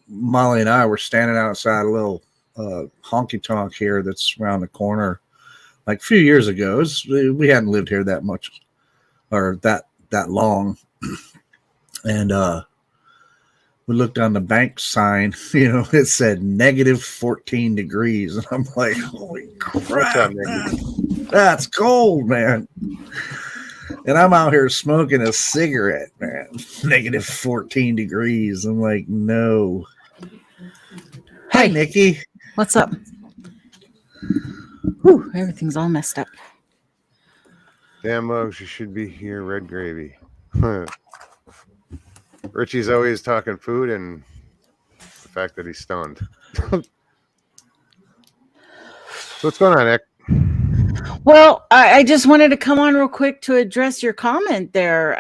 Molly and I were standing outside a little honky tonk here that's around the corner like a few years ago. We hadn't lived here that much or that long. And we looked on the bank sign, it said negative 14 degrees. And I'm like, holy crap, that's cold, man. And I'm out here smoking a cigarette, man. Negative 14 degrees. I'm like, no. Hi, Nikki. What's up? Whew, everything's all messed up. Damn mugs, you should be here, red gravy. Richie's always talking food and the fact that he's stoned. So what's going on, Nick? Well, I just wanted to come on real quick to address your comment there.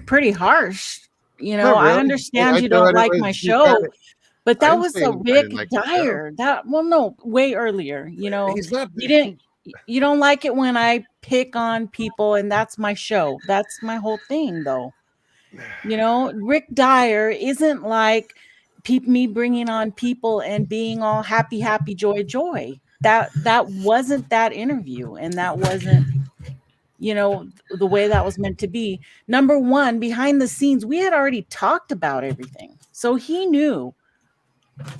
Pretty harsh. Really. I understand you don't like my show, but that was a Rick Dyer. Way earlier. He's not. You don't like it when I pick on people, and that's my show. That's my whole thing, though. Rick Dyer isn't like me bringing on people and being all happy, joy. That wasn't that interview, and that wasn't, the way that was meant to be. Number one, behind the scenes, we had already talked about everything. So he knew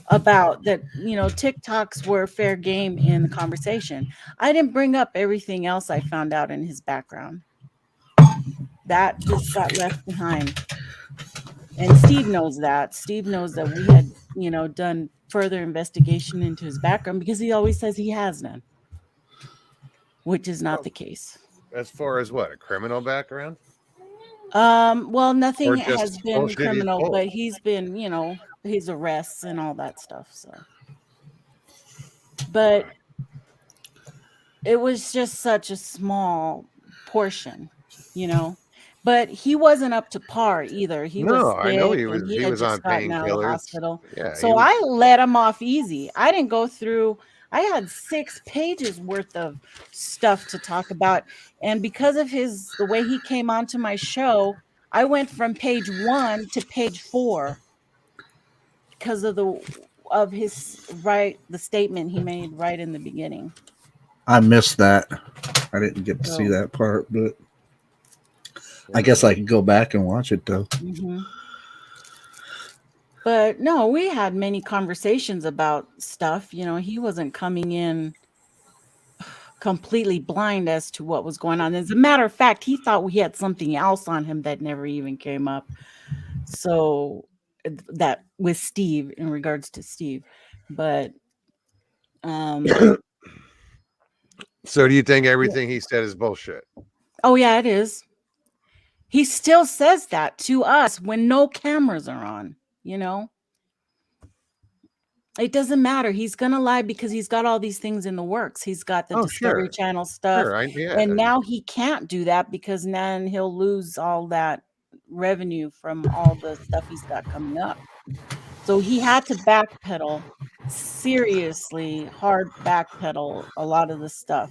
about that, TikToks were fair game in the conversation. I didn't bring up everything else I found out in his background. That just got left behind. And Steve knows that. Steve knows that we had, done further investigation into his background, because he always says he has none, which is not the case. As far as what, a criminal background? Well, nothing has been criminal, but he's been, his arrests and all that stuff. So, but it was just such a small portion, But he wasn't up to par either. He was sick, I know he was on painkillers. Hospital. Yeah, so I let him off easy. I didn't go through. I had 6 pages worth of stuff to talk about, and because of the way he came onto my show, I went from page 1 to page 4 because of the statement he made right in the beginning. I missed that. I didn't get to see that part, but I guess I could go back and watch it though. Mm-hmm. But no, we had many conversations about stuff. He wasn't coming in completely blind as to what was going on. As a matter of fact, he thought we had something else on him that never even came up. So that with Steve, in regards to Steve, but so do you think everything he said is bullshit? Oh yeah, it is. He still says that to us when no cameras are on, It doesn't matter. He's going to lie because he's got all these things in the works. He's got the Discovery Channel stuff. Sure, and now he can't do that because then he'll lose all that revenue from all the stuff he's got coming up. So he had to backpedal, seriously hard backpedal a lot of the stuff.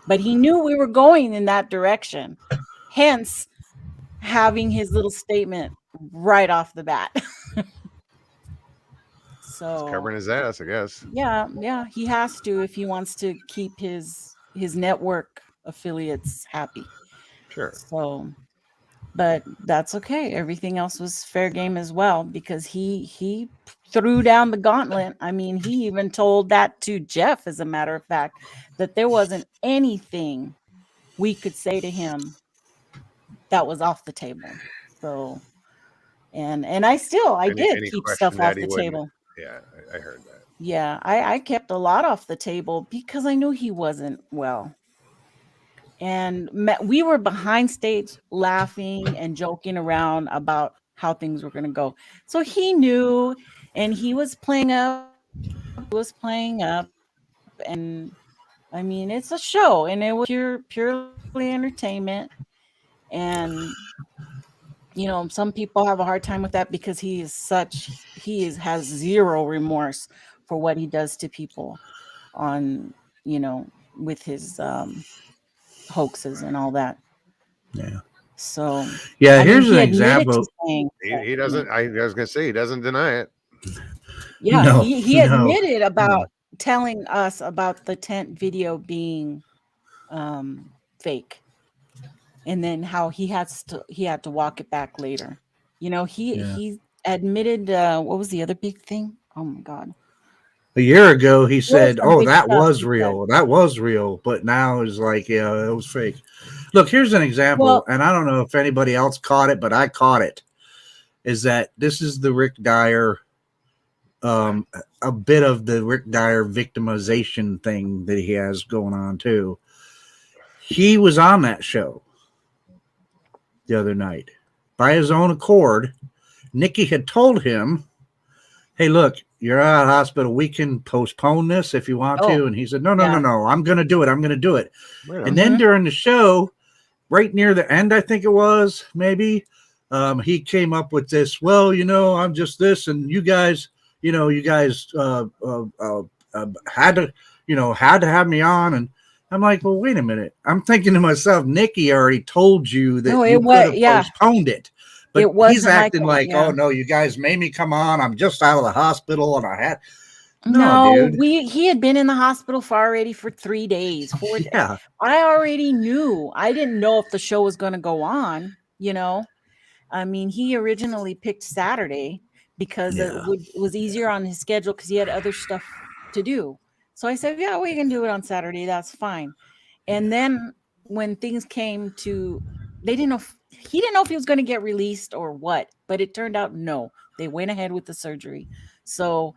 But he knew we were going in that direction. Hence, having his little statement right off the bat. So covering his ass, I guess. yeah, he has to if he wants to keep his network affiliates happy. Sure. So, but that's okay. Everything else was fair game as well because he threw down the gauntlet. I mean, he even told that to Jeff, as a matter of fact, that there wasn't anything we could say to him that was off the table. So, and I did Any keep question stuff off that he the wouldn't. table. Yeah, I heard that. Yeah, I kept a lot off the table because I knew he wasn't well. And we were behind stage laughing and joking around about how things were going to go. So he knew, and he was playing up, and I mean, it's a show, and it was purely entertainment. And you know, some people have a hard time with that because has zero remorse for what he does to people on, you know, with his hoaxes and all that. Yeah. So yeah, I here's mean, an he admitted example. to saying He doesn't. I was gonna say he doesn't deny it. yeah, No, he no, admitted about no. telling us about the tent video being fake, and then how he had to walk it back later. You know, he admitted what was the other big thing? Oh my god. A year ago, he There was said, some "Oh, big that stuff was he said. real. That was real." But now it's like, yeah, it was fake. Look, here's an example, Well, and I don't know if anybody else caught it, but I caught it. Is that this is the Rick Dyer, a bit of the Rick Dyer victimization thing that he has going on too. He was on that show the other night by his own accord. Nikki had told him, "Hey, look, you're out of hospital. We can postpone this if you want to." And he said, "No, no, no, yeah. no. I'm going to do it. I'm going to do it." Right And then during the show, right near the end, I think it was, maybe, he came up with this, "Well, you know, I'm just this, and you guys, you know, you guys had to have me on." And I'm like, well, wait a minute. I'm thinking to myself, Nikki already told you that No, you it could was have postponed it. But it he's wasn't like acting that. like, Yeah. "Oh no, you guys made me come on. I'm just out of the hospital and I had." No, dude. he had been in the hospital for 3 days. 4 Yeah. I already knew. I didn't know if the show was going to go on, you know. I mean, he originally picked Saturday because it was easier on his schedule because he had other stuff to do. So I said, "Yeah, we can do it on Saturday. That's fine." And then when things came to, he didn't know if he was going to get released or what, but it turned out no. They went ahead with the surgery. So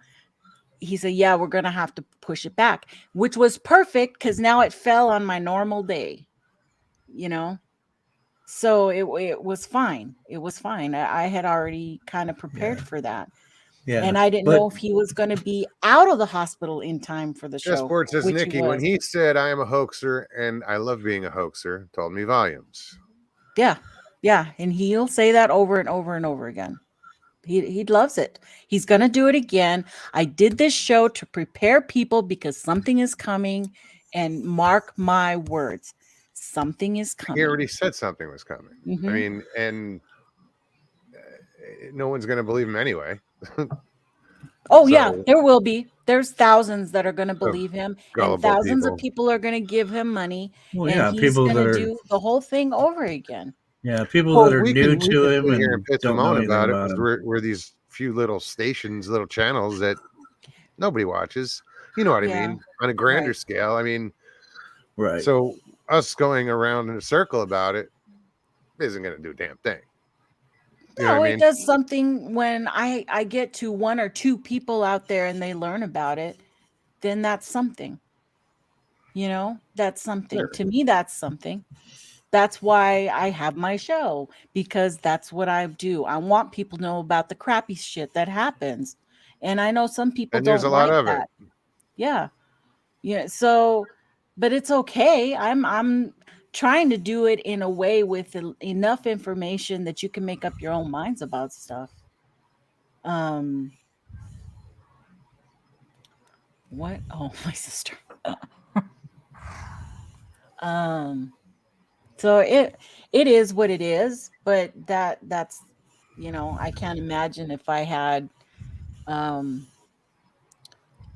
he said, "Yeah, we're going to have to push it back," which was perfect because now it fell on my normal day, you know? So it was fine. It was fine. I had already kind of prepared for that. Yeah. And I didn't know if he was going to be out of the hospital in time for the show. Chessboard says, which Nikki, when he said, "I am a hoaxer and I love being a hoaxer," told me volumes. Yeah. Yeah. And he'll say that over and over and over again. He loves it. He's going to do it again. I did this show to prepare people because something is coming, and mark my words, something is coming. He already said something was coming. Mm-hmm. I mean, and no one's going to believe him anyway. Oh, yeah, there will be. There's thousands that are going to believe him, and thousands of people are going to give him money, and he's going to do the whole thing over again. Yeah, people that are new to him and don't know anything about it about because him. we're these few little stations, little channels that nobody watches. You know what I mean? On a grander scale, I mean, right. So us going around in a circle about it isn't going to do a damn thing. You know what I mean? It does something when I get to 1 or 2 people out there and they learn about it, then that's something. You know, that's something. Sure. To me, that's something. That's why I have my show, because that's what I do. I want people to know about the crappy shit that happens. And I know some people and there's don't a lot like of that. it. Yeah. Yeah. So, but it's okay. I'm trying to do it in a way with enough information that you can make up your own minds about stuff. What? Oh, my sister. So it is what it is, but that's, you know, I can't imagine if I had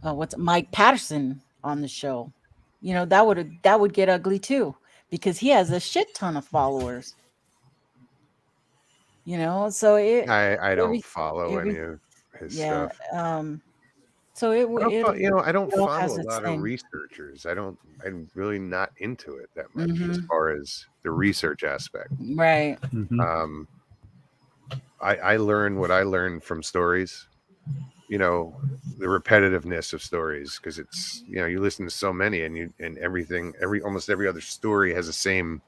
what's Mike Patterson on the show, that would get ugly too, because he has a shit ton of followers. So I don't every follow any every of his yeah. stuff. So I don't it all follow has a its lot of thing. researchers. I'm really not into it that much as Mm-hmm. far as the research aspect. Right. Mhm. I learn what I learn from stories, the repetitiveness of stories, because it's, you listen to so many, and everything, almost every other story has the same,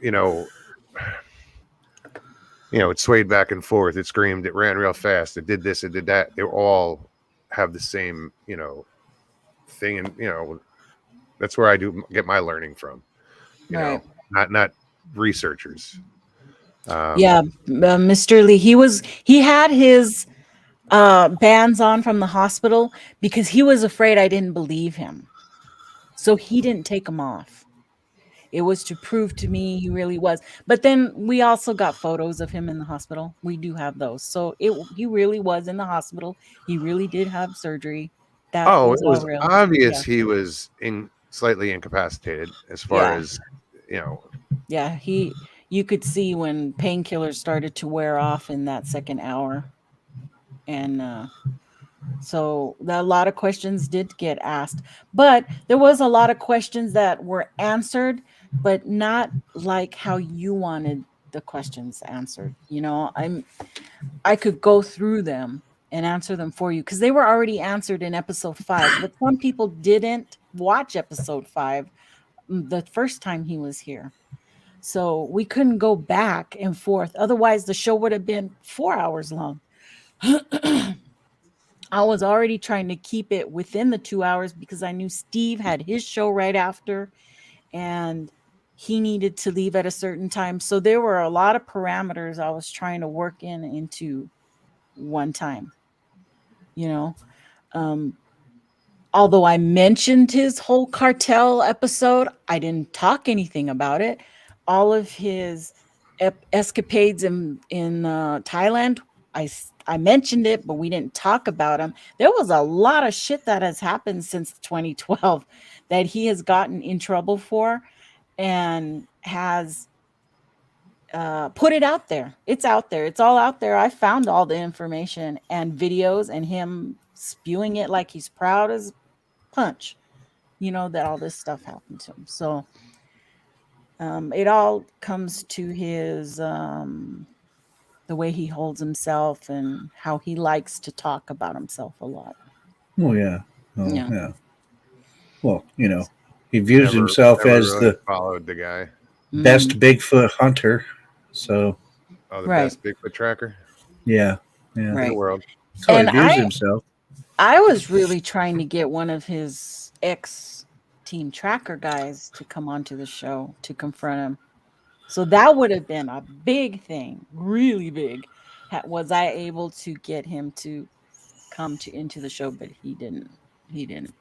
you know, it swayed back and forth, it screamed, it ran real fast, it did this, it did that. They all have the same, thing, and that's where I do get my learning from. Right. Not researchers. Yeah, Mr. Lee, he had his bands on from the hospital because he was afraid I didn't believe him. So he didn't take them off. It was to prove to me he really was. But then we also got photos of him in the hospital. We do have those. So he really was in the hospital. He really did have surgery. That Oh, was it all was real. obvious Yeah. he was slightly incapacitated as far Yeah. as, Yeah. You could see when painkillers started to wear off in that second hour. And so a lot of questions did get asked, but there was a lot of questions that were answered, but not like how you wanted the questions answered. I could go through them and answer them for you because they were already answered in episode 5, but some people didn't watch episode 5 the first time he was here. So we couldn't go back and forth. Otherwise, the show would have been 4 hours long. I was already trying to keep it within the 2 hours because I knew Steve had his show right after and he needed to leave at a certain time. So there were a lot of parameters I was trying to work into one time, you know. Although I mentioned his whole cartel episode, I didn't talk anything about it. All of his escapades in Thailand, I mentioned it, but we didn't talk about him. There was a lot of shit that has happened since 2012 that he has gotten in trouble for and has put it out there. It's out there. It's all out there. I found all the information and videos and him spewing it like he's proud as punch, that all this stuff happened to him. So it all comes to his the way he holds himself and how he likes to talk about himself a lot. Oh yeah. Oh Yeah. yeah. Well, he views himself never as really the followed the guy. best Bigfoot hunter. So the Right. best Bigfoot tracker yeah. in the world. That's how And he views himself. I was really trying to get one of his ex-team tracker guys to come onto the show to confront him. So that would have been a big thing, really big. Was I able to get him to come into the show? But he didn't. He didn't.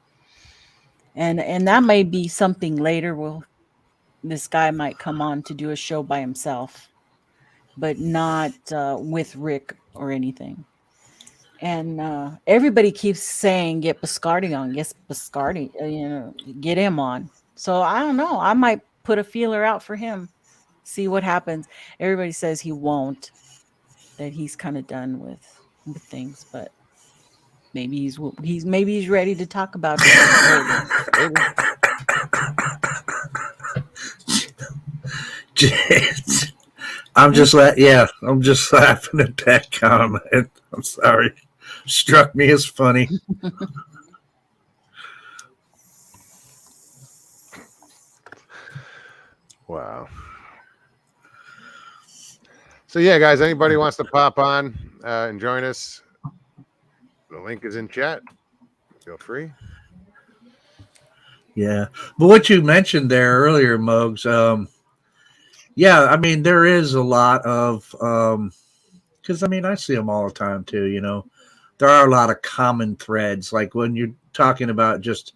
And that may be something later. This guy might come on to do a show by himself, but not with Rick or anything. And everybody keeps saying get Biscardi on. Yes, Biscardi, get him on. So I don't know. I might put a feeler out for him, see what happens. Everybody says he won't, that he's kind of done with things, but maybe he's ready to talk about it. I'm just laughing at that comment. I'm sorry. Struck me as funny. Wow. So yeah, guys, anybody wants to pop on and join us, the link is in chat. Feel free. Yeah. But what you mentioned there earlier, Mogs, yeah, I mean, there is a lot of, because I see them all the time too, there are a lot of common threads, like when you're talking about just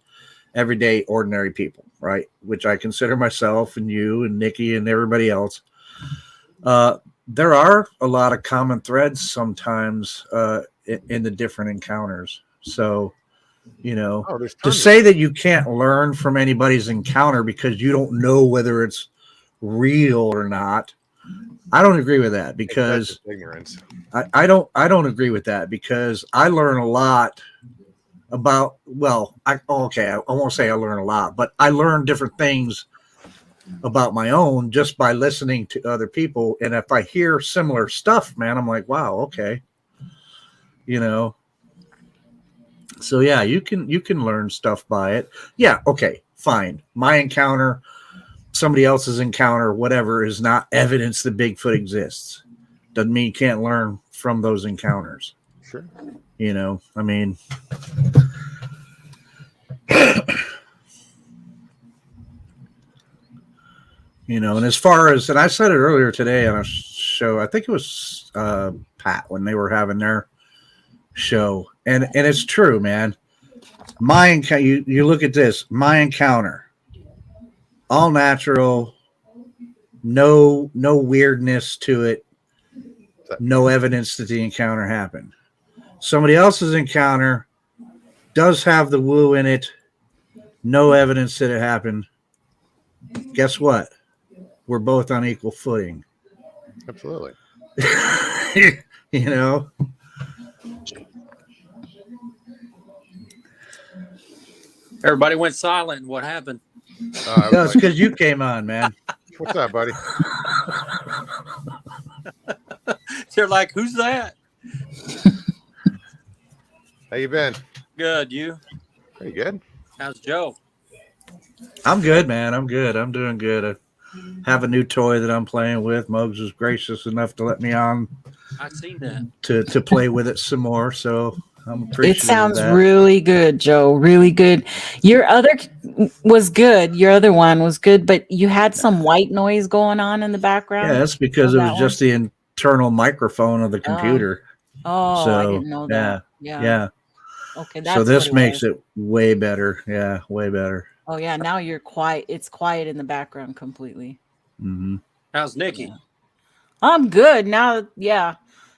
everyday, ordinary people, right? Which I consider myself and you and Nikki and everybody else. There are a lot of common threads sometimes in the different encounters. So, To say that you can't learn from anybody's encounter because you don't know whether it's real or not, I don't agree with that, because ignorance. I don't agree with that, because I learn a lot about, I won't say I learn a lot, but I learn different things about my own just by listening to other people. And if I hear similar stuff, man, I'm like, wow, okay. So yeah, you can learn stuff by it. Yeah. Okay, fine. My encounter, somebody else's encounter, whatever, is not evidence that Bigfoot exists. Doesn't mean you can't learn from those encounters. Sure. I mean, and as far as, and I said it earlier today on a show, I think it was Pat, when they were having their show, and it's true, man. My encounter, you look at this, my encounter, all natural, no weirdness to it, no evidence that the encounter happened. Somebody else's encounter does have the woo in it, no evidence that it happened. Guess what? We're both on equal footing. Absolutely. Everybody went silent. What happened? No, it's because you came on, man. What's up, buddy? They're like, who's that? How you been? Good. You? Pretty good. How's Joe? I'm good, man. I'm good. I'm doing good. I have a new toy that I'm playing with. Muggs was gracious enough to let me on. I seen that. To play with it some more. So I'm appreciative. It sounds really good, Joe. Really good. Your other was good. Your other one was good, but you had some white noise going on in the background. Yeah, that's because it was just the internal microphone of the computer. So, I didn't know that. Yeah. Okay, so this makes it way better. Yeah, way better. Oh yeah, now you're quiet. It's quiet in the background completely. Mm-hmm. How's Nikki? Yeah. I'm good now. Yeah,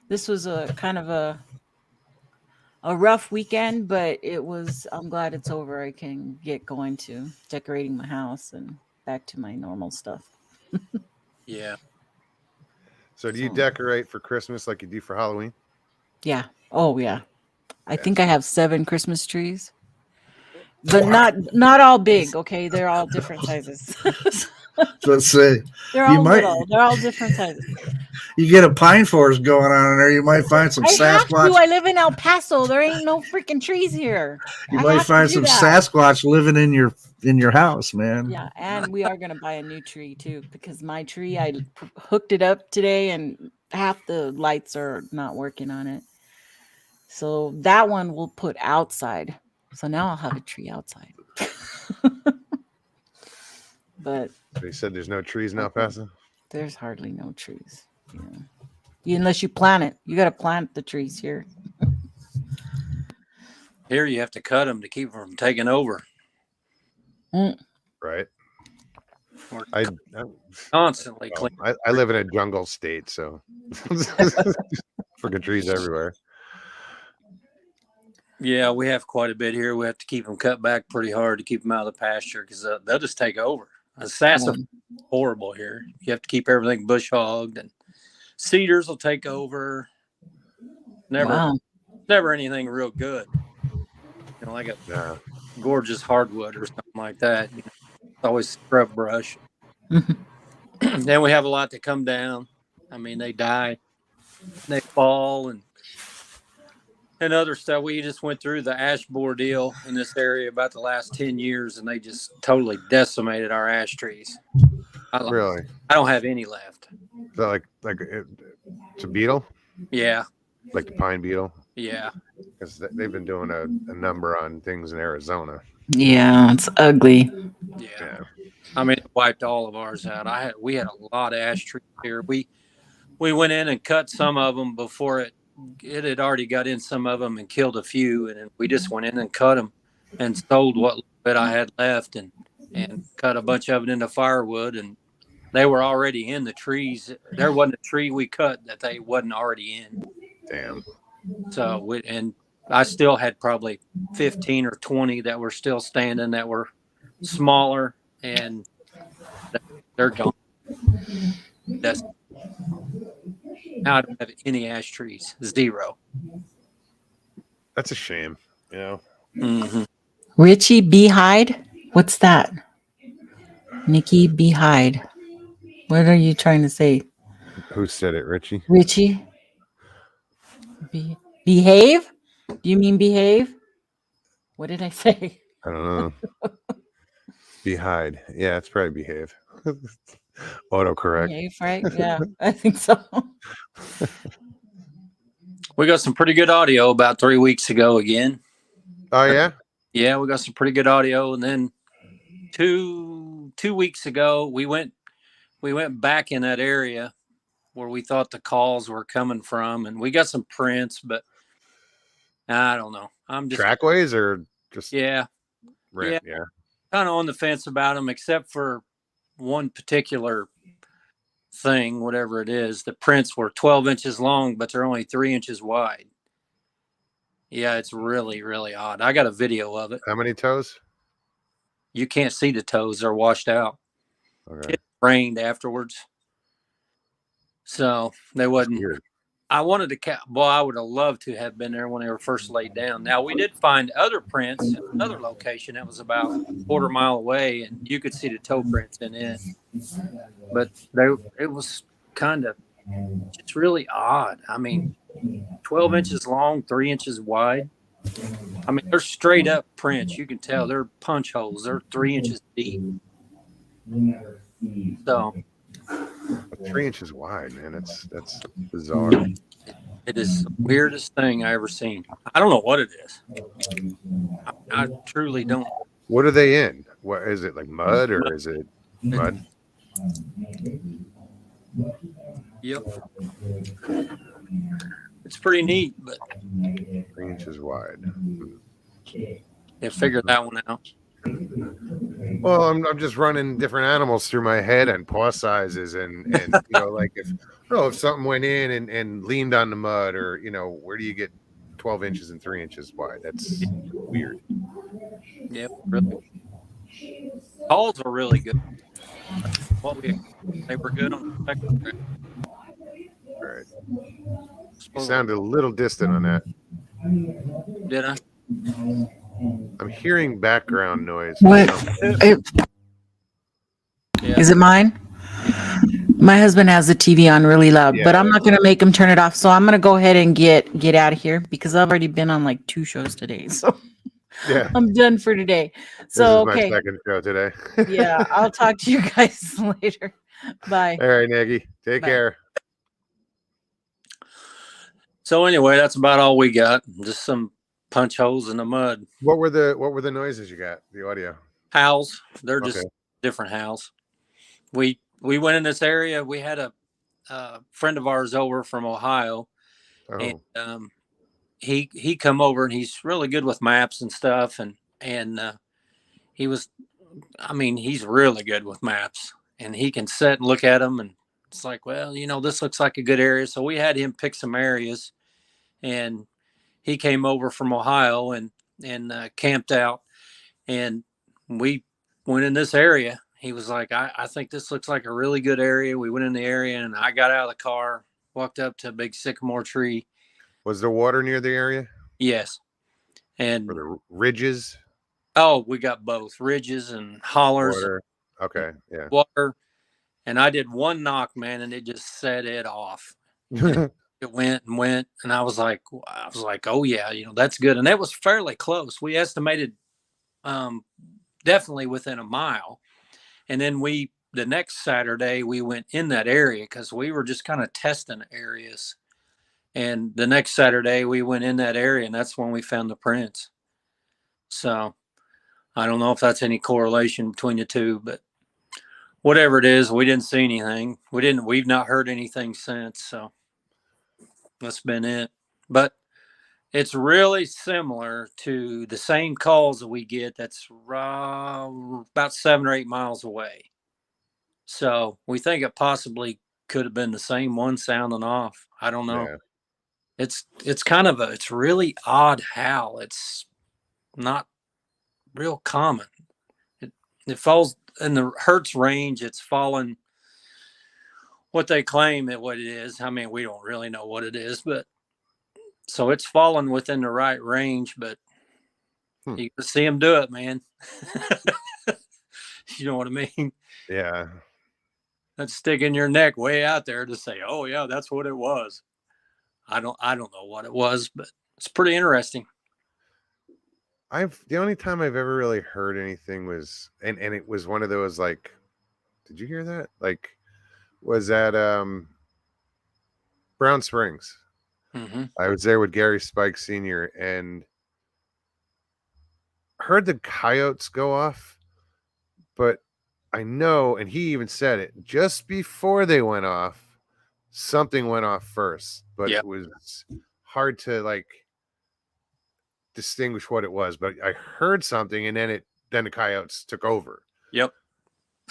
this was a kind of a rough weekend, but I'm glad it's over. I can get going to decorating my house and back to my normal stuff. Yeah. So do you decorate for Christmas like you do for Halloween? Yeah. Oh yeah. I think I have 7 Christmas trees, but not all big. Okay, they're all different sizes. Let's say they're all little. They're all different sizes. You get a pine forest going on in there, you might find some Sasquatch. I live in El Paso. There ain't no freaking trees here. You might find some Sasquatch living in your house, man. Yeah, and we are gonna buy a new tree too, because my tree, I hooked it up today and half the lights are not working on it. So that one we'll put outside. So now I'll have a tree outside. But they said there's no trees in El Paso. There's hardly no trees. Unless you plant it. You got to plant the trees here. Here you have to cut them to keep them from taking over. Right. I constantly clean. I live in a jungle state, so freaking trees everywhere. Yeah, we have quite a bit here. We have to keep them cut back pretty hard to keep them out of the pasture, because they'll just take over. Sassafras is horrible here. You have to keep everything bush hogged, and cedars will take over. Never anything real good. Like a gorgeous hardwood or something like that. It's always scrub brush. Then we have a lot that come down. I mean, they die, they fall, and other stuff. We just went through the ash borer deal in this area about the last 10 years, and they just totally decimated our ash trees. Really? I don't have any left. So like it's a beetle? Yeah. Like the pine beetle? Yeah. Because they've been doing a number on things in Arizona. Yeah, it's ugly. Yeah. I mean, it wiped all of ours out. We had a lot of ash trees here. We went in and cut some of them before it had already got in some of them and killed a few, and we just went in and cut them and sold what little bit I had left and cut a bunch of it into firewood, and they were already in the trees. There wasn't a tree we cut that they wasn't already in. Damn. So I still had probably 15 or 20 that were still standing that were smaller, and they're gone. That's, I don't have any ash trees. 0. That's a shame. You know. Mm-hmm. Richie Beehide? What's that? Nikki Beehide. What are you trying to say? Who said it, Richie? Richie? Behave? Do you mean behave? What did I say? I don't know. Behide. Yeah, it's probably behave. Autocorrect. Behave, right? Yeah, I think so. We got some pretty good audio about 3 weeks ago again. Oh yeah? Yeah, we got some pretty good audio. And then two weeks ago, we went back in that area where we thought the calls were coming from, and we got some prints, but I don't know. I'm just Trackways or just yeah, yeah. kind of on the fence about them, except for one particular thing, whatever it is. The prints were 12 inches long, but they're only 3 inches wide. Yeah, it's really, really odd. I got a video of it. How many toes? You can't see the toes; they're washed out. Okay. It rained afterwards, so they wasn't. Weird. I wanted to. Well, I would have loved to have been there when they were first laid down. Now we did find other prints in another location that was about a quarter mile away, and you could see the toe prints in it. But it was kind of, it's really odd. I mean, 12 inches long, 3 inches wide. I mean, they're straight up prints. You can tell they're punch holes. They're 3 inches deep. So 3 inches wide, man. That's bizarre. it is the weirdest thing I ever seen. I don't know what it is. I truly don't. What are they in? What is it, like mud or is it mud? Yep. It's pretty neat, but 3 inches wide. yeah, figure that one out. Well, I'm just running different animals through my head and paw sizes and you know, like if something went in and leaned on the mud, or you know, where do you get 12 inches and 3 inches wide? That's weird. Yep, really. Calls are really good. They were good on the second round. All right. You sound a little distant on that. Did I? I'm hearing background noise. What? Yeah. Is it mine? My husband has the TV on really loud, but I'm not going to make him turn it off. So I'm going to go ahead and get out of here because I've already been on like 2 shows today. So yeah, I'm done for today. So, this is okay. my second show today. Yeah, I'll talk to you guys later. Bye. All right, Nagy. Take care. So anyway, that's about all we got. Just some punch holes in the mud. What were the noises you got? The audio? Howls. They're just different howls. We went in this area. We had a friend of ours over from Ohio, and he come over, and he's really good with maps and stuff, and he was, I mean, he's really good with maps, and he can sit and look at them, and it's like, well, you know, this looks like a good area. So we had him pick some areas, and he came over from Ohio and camped out, and we went in this area. He was like, I think this looks like a really good area. We went in the area, and I got out of the car, walked up to a big sycamore tree. Was there water near the area? Yes. And were there ridges? Oh, we got both ridges and hollers. Water. Okay. Yeah. Water. And I did one knock, man, and it just set it off. It went and went, and I was like, oh yeah, you know, that's good. And that was fairly close. We estimated definitely within a mile. And then the next Saturday we went in that area because we were just kind of testing areas. And the next Saturday we went in that area, and that's when we found the prints. So I don't know if that's any correlation between the two, but whatever it is, we didn't see anything. We've not heard anything since. So that's been it. But it's really similar to the same calls that we get that's about 7 or 8 miles away. So we think it possibly could have been the same one sounding off. I don't know. It's kind of it's really odd howl. It's not real common. It falls in the Hertz range. It's fallen what they claim it what it is. I mean, we don't really know what it is, but so it's fallen within the right range, but you can see them do it, man. You know what I mean? Yeah. That's sticking your neck way out there to say, oh yeah, that's what it was. I don't know what it was, but it's pretty interesting. The only time I've ever really heard anything was, and it was one of those, like, did you hear that? Like, was at Brown Springs. Mm-hmm. I was there with Gary Spike Sr. and heard the coyotes go off, but I know, and he even said it, just before they went off, something went off first, but it was hard to like distinguish what it was. But I heard something, and then the coyotes took over. Yep.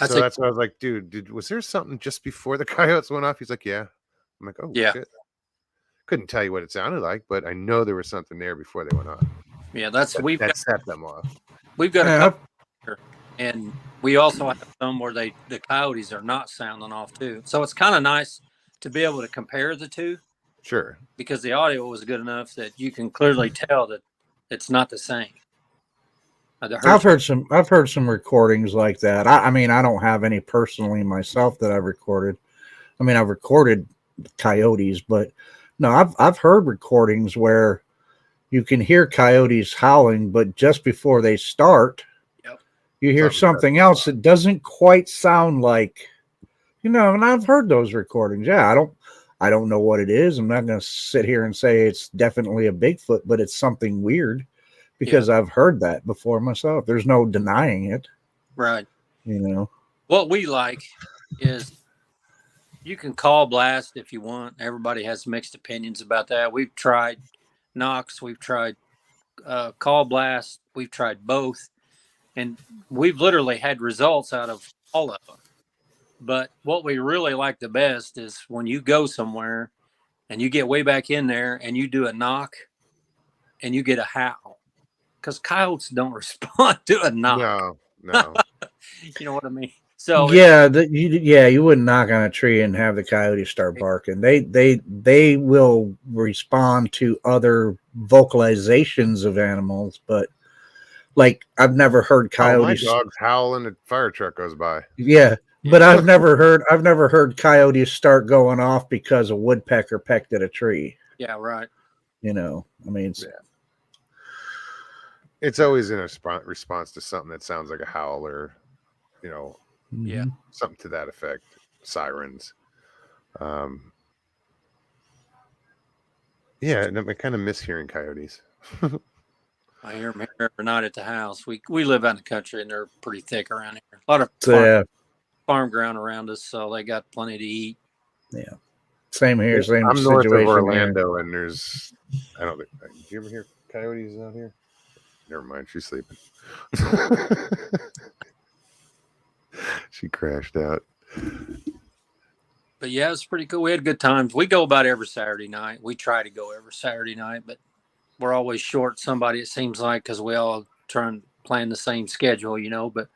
So that's why I was like, dude, was there something just before the coyotes went off? He's like, yeah. I'm like, oh shit. Couldn't tell you what it sounded like, but I know there was something there before they went off. Yeah, that set them off. We've got a couple here, and we also have some where the coyotes are not sounding off too. So it's kind of nice to be able to compare the two. Sure. Because the audio was good enough that you can clearly tell that it's not the same. I've heard some recordings like that. I mean, I don't have any personally myself that I've recorded. I mean, I've recorded coyotes, but no, I've heard recordings where you can hear coyotes howling, but just before they start, you hear something else that doesn't quite sound like, and I've heard those recordings. Yeah, I don't know what it is. I'm not going to sit here and say it's definitely a Bigfoot, but it's something weird because I've heard that before myself. There's no denying it. Right. What we like is you can call blast if you want. Everybody has mixed opinions about that. We've tried Knox. We've tried call blast. We've tried both. And we've literally had results out of all of them. But what we really like the best is when you go somewhere and you get way back in there and you do a knock and you get a howl. Because coyotes don't respond to a knock. No. You know what I mean? So you wouldn't knock on a tree and have the coyote start barking. They will respond to other vocalizations of animals, but like I've never heard coyotes. My dog's howling, a fire truck goes by. Yeah, but I've never heard coyotes start going off because a woodpecker pecked at a tree. Yeah, right. I mean, it's always in a response to something that sounds like a howl or, something to that effect. Sirens. I kind of miss hearing coyotes. I hear them here every night at the house. We live out in the country and they're pretty thick around here. A lot of farm ground around us, so they got plenty to eat. Yeah. Same here. Same I'm situation north of Orlando, here. And there's, I don't think, do you ever hear coyotes out here? Never mind, she's sleeping. She crashed out. But yeah, it was pretty cool. We had good times. We go about every Saturday night. We try to go every Saturday night, but we're always short somebody, it seems like, because we all try and plan the same schedule, but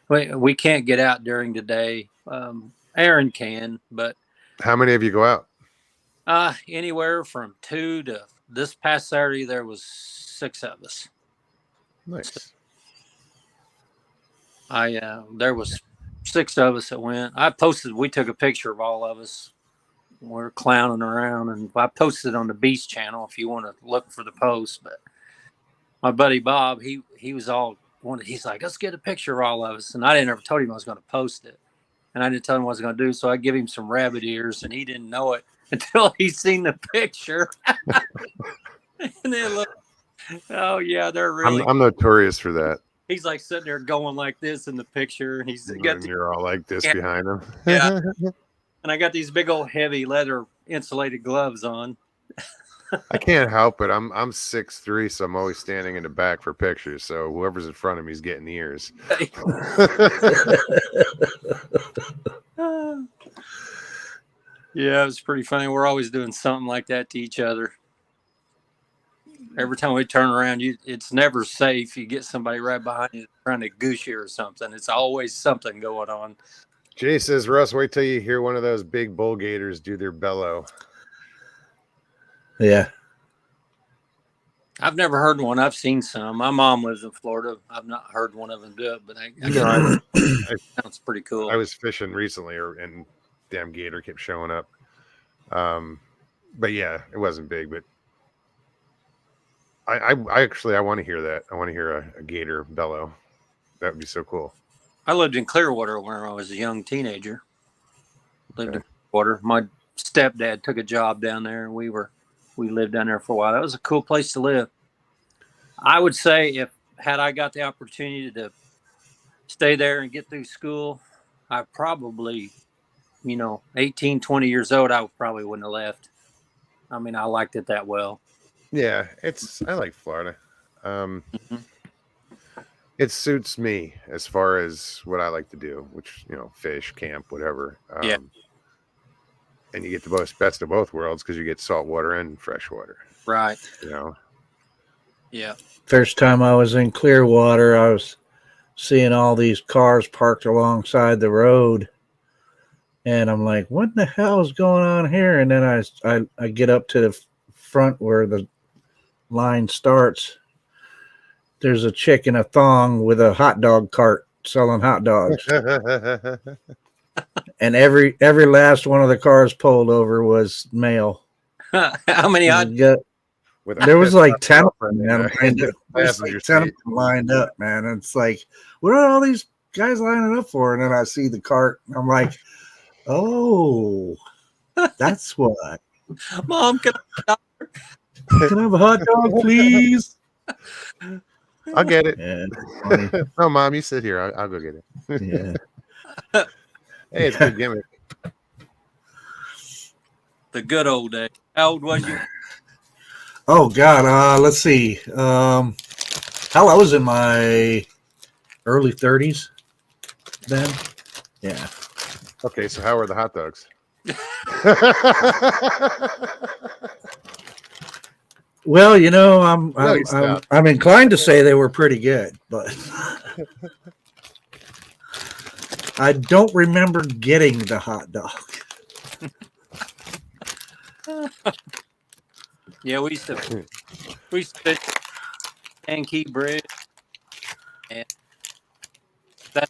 we can't get out during the day. Aaron can, but how many of you go out? Anywhere from 2 to this past Saturday, there was 6 of us. Nice. There was 6 of us that went. We took a picture of all of us. We're clowning around, and I posted it on the Beast channel if you want to look for the post. But my buddy Bob, he was all wanted. He's like, let's get a picture of all of us, and I didn't ever told him I was going to post it, and I didn't tell him what I was going to do. So I give him some rabbit ears, and he didn't know it until he seen the picture. And then look, oh yeah, they're really. I'm notorious for that. He's like sitting there going like this in the picture, and you're all like this behind him. Yeah. And I got these big old heavy leather insulated gloves on. I can't help it. I'm 6'3", so I'm always standing in the back for pictures. So whoever's in front of me is getting ears. Yeah, it was pretty funny. We're always doing something like that to each other. Every time we turn around, it's never safe. You get somebody right behind you trying to goose you or something. It's always something going on. Jay says, Russ, wait till you hear one of those big bull gators do their bellow. Yeah. I've never heard one. I've seen some. My mom lives in Florida. I've not heard one of them do it, but it sounds pretty cool. I was fishing recently, and damn gator kept showing up. But yeah, it wasn't big, but I want to hear that. I want to hear a gator bellow. That would be so cool. I lived in Clearwater when I was a young teenager. Lived in Clearwater. My stepdad took a job down there, and we lived down there for a while. That was a cool place to live. I would say had I got the opportunity to stay there and get through school, I probably, 18, 20 years old, I probably wouldn't have left. I mean, I liked it that well. Yeah, I like Florida. It suits me as far as what I like to do, which, fish, camp, whatever. Yeah. And you get the best of both worlds because you get salt water and fresh water. Right. Yeah. First time I was in Clearwater, I was seeing all these cars parked alongside the road. And I'm like, what the hell is going on here? And then I get up to the front where the line starts. There's a chick in a thong with a hot dog cart selling hot dogs. And every last one of the cars pulled over was male. How many odd? There was like 10 of them, man. There's like 10 of them lined up, man. And it's like, what are all these guys lining up for? And then I see the cart, and I'm like, oh, that's what. Mom, can I have a hot dog, please? I'll get it. Yeah, no, Mom, you sit here. I'll go get it. Yeah. Hey, it's a good gimmick. The good old days. How old was you? Oh God, let's see. Hell, I was in my early 30s then. Yeah. Okay, so how are the hot dogs? Well, I'm inclined to say they were pretty good, but I don't remember getting the hot dog. Yeah, we used to fish Yankee Bridge, and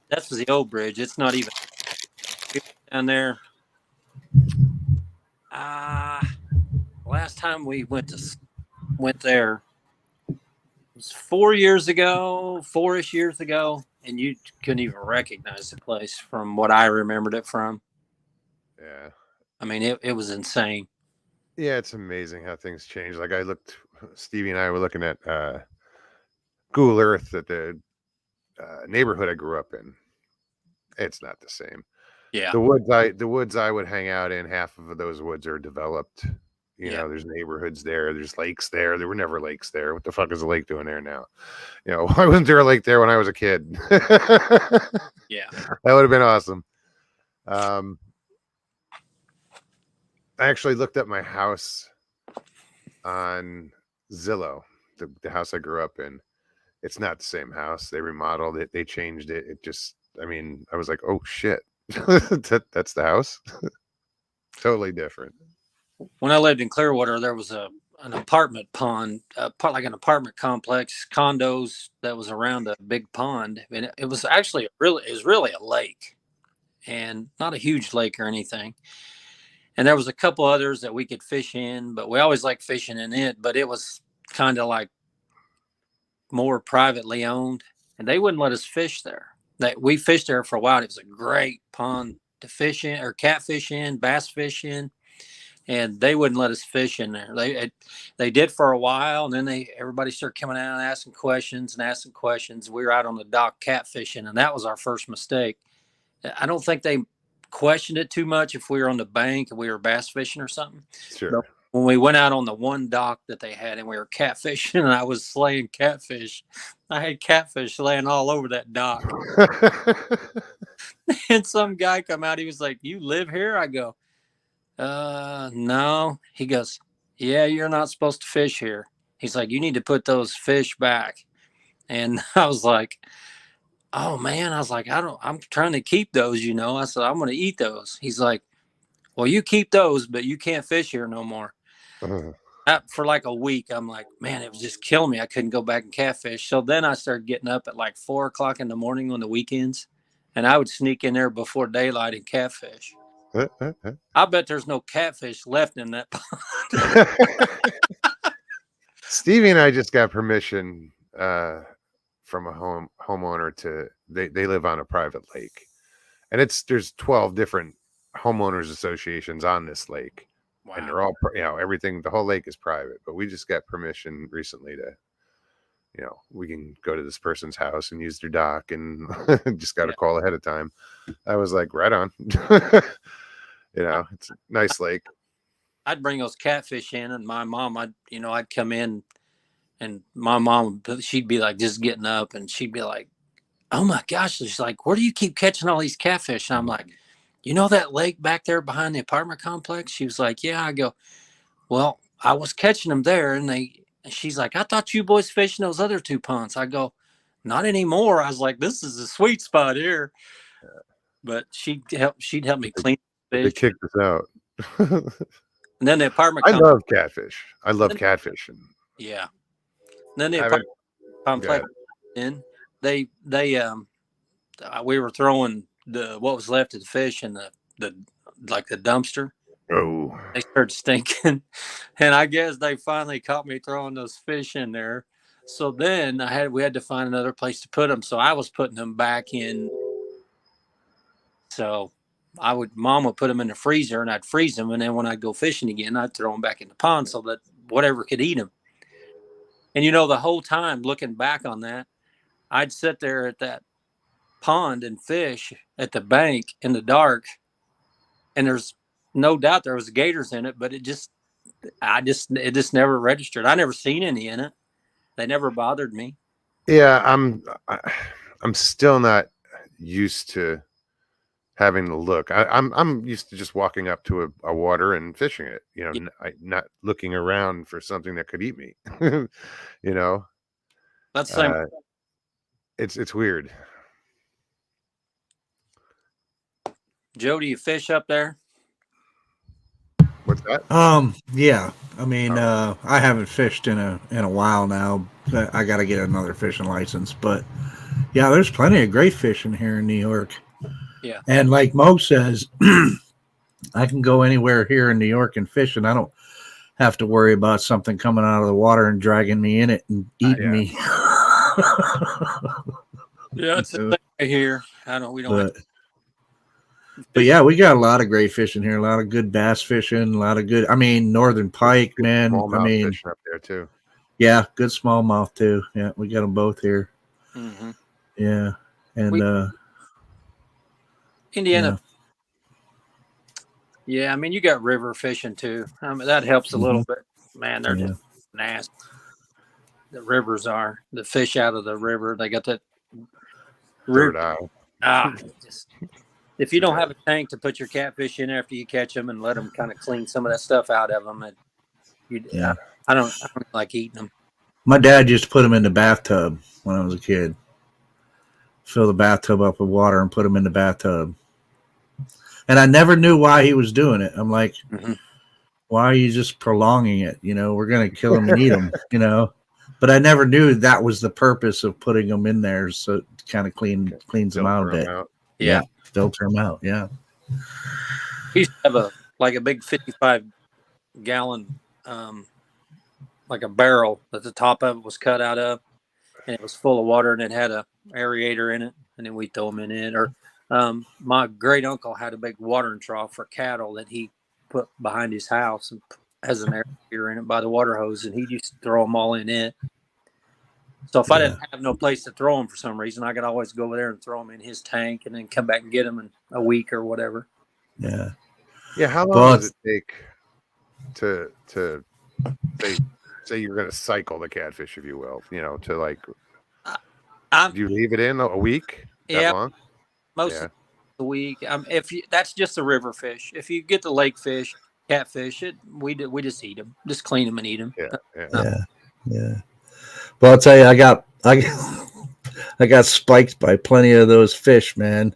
that's the old bridge. It's not even down there. Last time we went there was 4-ish years ago, and you couldn't even recognize the place from what I remembered it from. Yeah. I mean, it was insane. Yeah, it's amazing how things change. Like Stevie and I were looking at Google Earth at the neighborhood I grew up in. It's not the same. Yeah. The woods I would hang out in, half of those woods are developed. There's neighborhoods there. There's lakes there. There were never lakes there. What the fuck is a lake doing there now? Why wasn't there a lake there when I was a kid? Yeah. That would have been awesome. I actually looked up my house on Zillow, the house I grew up in. It's not the same house. They remodeled it. They changed it. I was like, oh shit, that's the house. Totally different. When I lived in Clearwater, there was an apartment pond, like an apartment complex, condos that was around a big pond. And it was actually really a lake, and not a huge lake or anything. And there was a couple others that we could fish in, but we always liked fishing in it. But it was kind of like more privately owned, and they wouldn't let us fish there. We fished there for a while. It was a great pond to fish in, or catfish in, bass fish in, and they wouldn't let us fish in there. They did for a while, and then everybody started coming out and asking questions. We were out on the dock catfishing, and that was our first mistake. I don't think they questioned it too much if we were on the bank and we were bass fishing or something. Sure. But when we went out on the one dock that they had and we were catfishing, and I was slaying catfish, I had catfish laying all over that dock. And some guy come out, he was like, "You live here?" I go, no. He goes, "Yeah, you're not supposed to fish here." He's like, you need to put those fish back. And I was like, oh man, I was like, I'm trying to keep those, you know. I said, I'm going to eat those. He's like, well, you keep those, but you can't fish here no more. For like a week, I'm like, man, it was just killing me. I couldn't go back and catfish. So then I started getting up at like 4:00 in the morning on the weekends, and I would sneak in there before daylight and catfish. I bet there's no catfish left in that pond. Stevie and I just got permission from a homeowner to they live on a private lake, and there's 12 different homeowners associations on this lake. Wow. And they're all, everything, the whole lake is private, but we just got permission recently to, we can go to this person's house and use their dock, and just got a call ahead of time. I was like, right on. It's a nice lake. I'd bring those catfish in, and my mom, I'd come in, and my mom, she'd be like just getting up, and she'd be like, oh my gosh, she's like, where do you keep catching all these catfish? And I'm like, that lake back there behind the apartment complex? She was like, yeah. I go, well, I was catching them there. And she's like, I thought you boys fishing those other 2 ponds. I go, not anymore. I was like, this is a sweet spot here. But she'd help me clean fish. They kicked us out. And then the apartment I love catfish. I love catfishing. Yeah. And then the apartment complex we were throwing what was left of the fish in the dumpster. Oh, they started stinking, and I guess they finally caught me throwing those fish in there. So then we had to find another place to put them. So I was putting them back in. So Mom would put them in the freezer, and I'd freeze them, and then when I'd go fishing again, I'd throw them back in the pond so that whatever could eat them. And the whole time looking back on that, I'd sit there at that pond and fish at the bank in the dark, and there's no doubt there was gators in it, but it just never registered. I never seen any in it. They never bothered me. Yeah, I'm still not used to having to look. I'm used to just walking up to a water and fishing it, not looking around for something that could eat me. That's the same. It's weird. Joe, do you fish up there? What's that? Yeah. I mean, I haven't fished in a while now. I got to get another fishing license, but yeah, there's plenty of great fishing here in New York. Yeah. And like Mo says, I can go anywhere here in New York and fish, and I don't have to worry about something coming out of the water and dragging me in it and eating me. Yeah, it's the thing here. But yeah, we got a lot of great fishing here. A lot of good bass fishing. A lot of good. I mean, northern pike, man. Fishing up there too. Yeah, good smallmouth too. Yeah, we got them both here. Mm-hmm. Yeah, and Indiana. Yeah, I mean, you got river fishing too. I mean, that helps a little bit. Man, they're just nasty. The rivers are the fish out of the river. They got that river. If you don't have a tank to put your catfish in after you catch them and let them kind of clean some of that stuff out of them, I don't like eating them. My dad used to put them in the bathtub when I was a kid. Fill the bathtub up with water and put them in the bathtub. And I never knew why he was doing it. I'm like, why are you just prolonging it? We're going to kill them and eat them, But I never knew that was the purpose of putting them in there, so it kind of cleans them out a bit. Yeah, filter them out. Yeah. He used to have a big 55-gallon, like a barrel that the top of it was cut out of, and it was full of water, and it had a aerator in it, and then we throw them in it. Or my great uncle had a big watering trough for cattle that he put behind his house and has an aerator in it by the water hose, and he used to throw them all in it. So if I didn't have no place to throw them for some reason, I could always go over there and throw them in his tank and then come back and get them in a week or whatever. Yeah. Yeah. How long does it take to say you're going to cycle the catfish, if you will, to like, do you leave it in a week? That long? Most of the week. That's just the river fish. If you get the lake fish, catfish, we just eat them, just clean them and eat them. Yeah. Yeah. Well, I'll tell you, I got spiked by plenty of those fish, man,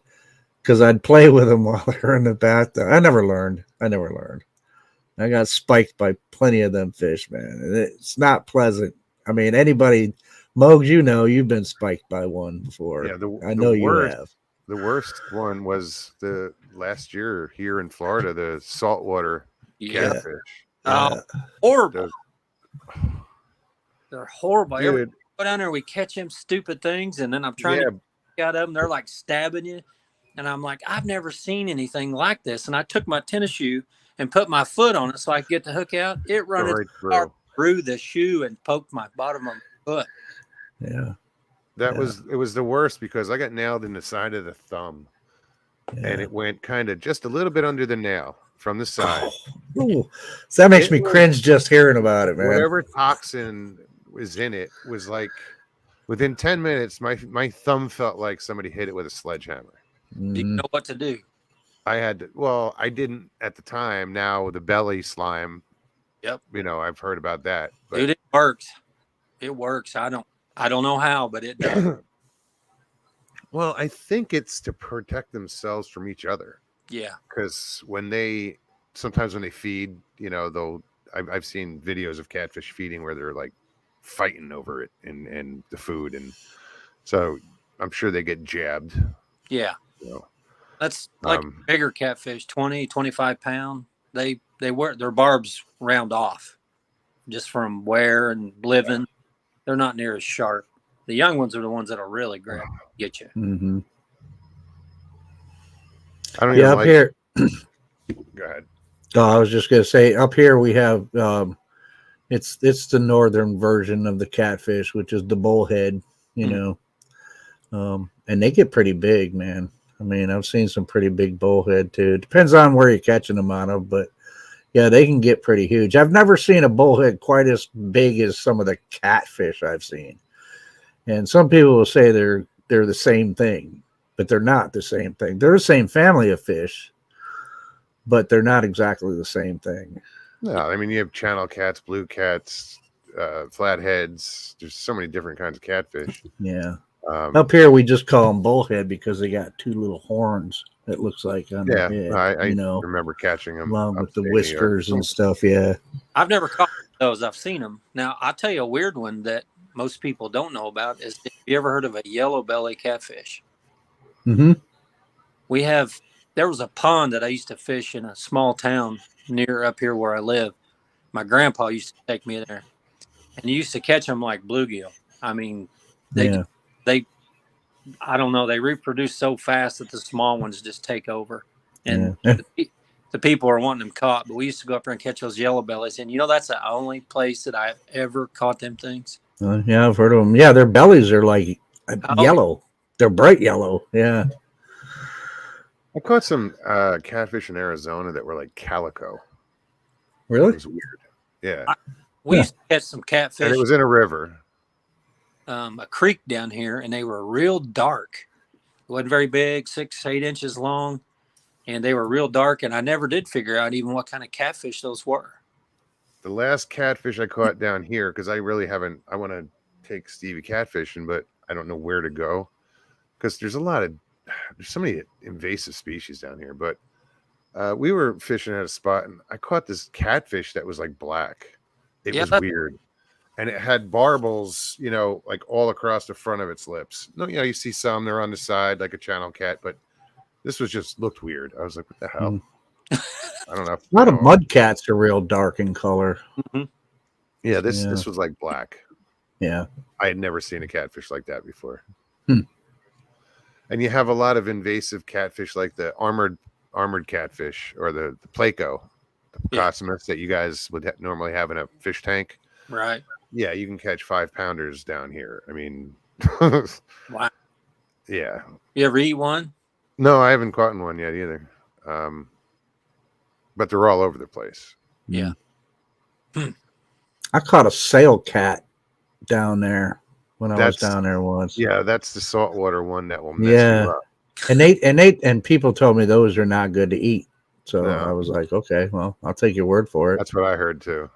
because I'd play with them while they're in the bathtub. I never learned. I got spiked by plenty of them fish, man. And it's not pleasant. I mean, anybody, Mogs, you know, you've been spiked by one before. Yeah, I know you have. The worst one was the last year here in Florida, the saltwater catfish. Oh, horrible. They're horrible. Dude. Every go down there, we catch them stupid things, and then I'm trying to get out of them. They're like stabbing you. And I'm like, I've never seen anything like this. And I took my tennis shoe and put my foot on it so I could get the hook out. It run through the shoe and poked my bottom of my foot. Yeah. It was the worst because I got nailed in the side of the thumb. Yeah. And it went kind of just a little bit under the nail from the side. So that makes me cringe just hearing about it, man. Whatever toxin was in it was like within 10 minutes, my thumb felt like somebody hit it with a sledgehammer. Didn't know what to do. I didn't at the time. Now the belly slime. Yep. You know, I've heard about that. But dude, it works. It works. I don't know how, but it does. Well, I think it's to protect themselves from each other. Yeah. Because sometimes when they feed, you know, I've seen videos of catfish feeding where they're like fighting over it and the food. And so I'm sure they get jabbed. Yeah. So, that's like bigger catfish, 20, 25 pound. Their barbs round off just from wear and living. Yeah. They're not near as sharp. The young ones are the ones that'll really get you. Mm-hmm. I don't even here. Go ahead. I was just gonna say, up here we have it's the northern version of the catfish, which is the bullhead, you know. And they get pretty big, man. I mean, I've seen some pretty big bullhead too. Depends on where you're catching them out of, but yeah, they can get pretty huge. I've never seen a bullhead quite as big as some of the catfish I've seen. And some people will say they're the same thing, but they're not the same thing. They're the same family of fish, but they're not exactly the same thing. No, I mean, you have channel cats, blue cats, flatheads. There's so many different kinds of catfish. Yeah. Up here, we just call them bullhead because they got two little horns. It looks like on the head. I remember catching them along with the whiskers and stuff. Yeah, I've never caught those. I've seen them. Now I'll tell you a weird one that most people don't know about is: have you ever heard of a yellow belly catfish? Mm-hmm. There was a pond that I used to fish in a small town near up here where I live. My grandpa used to take me there, and you used to catch them like bluegill. I mean, I don't know. They reproduce so fast that the small ones just take over. And the people are wanting them caught. But we used to go up there and catch those yellow bellies. And, that's the only place that I've ever caught them things. Yeah, I've heard of them. Yeah, their bellies are like yellow. They're bright yellow. Yeah. I caught some catfish in Arizona that were like calico. Really? It was weird. Yeah. We used to catch some catfish. And it was in a river. A creek down here, and they were real dark. It wasn't very big, 6-8 inches long, and they were real dark, and I never did figure out even what kind of catfish those were. The last catfish I caught down here, because I really haven't, I want to take Stevie catfishing, but I don't know where to go, because there's so many invasive species down here, but we were fishing at a spot, and I caught this catfish that was like black. It was weird. And it had barbels, like all across the front of its lips. No, you see some, they're on the side like a channel cat, but this looked weird. I was like, what the hell? I don't know. A lot of mud cats are real dark in color. Mm-hmm. Yeah, this was like black. Yeah. I had never seen a catfish like that before. And you have a lot of invasive catfish like the armored catfish or the placo, the cosmos that you guys would normally have in a fish tank. Right. Yeah, you can catch 5-pounders down here. I mean, wow. Yeah. You ever eat one? No, I haven't caught one yet either. But they're all over the place. Yeah. I caught a sail cat down there when I was down there once. Yeah, that's the saltwater one that will mess you up. And people told me those are not good to eat. So I was like, okay, well, I'll take your word for it. That's what I heard too.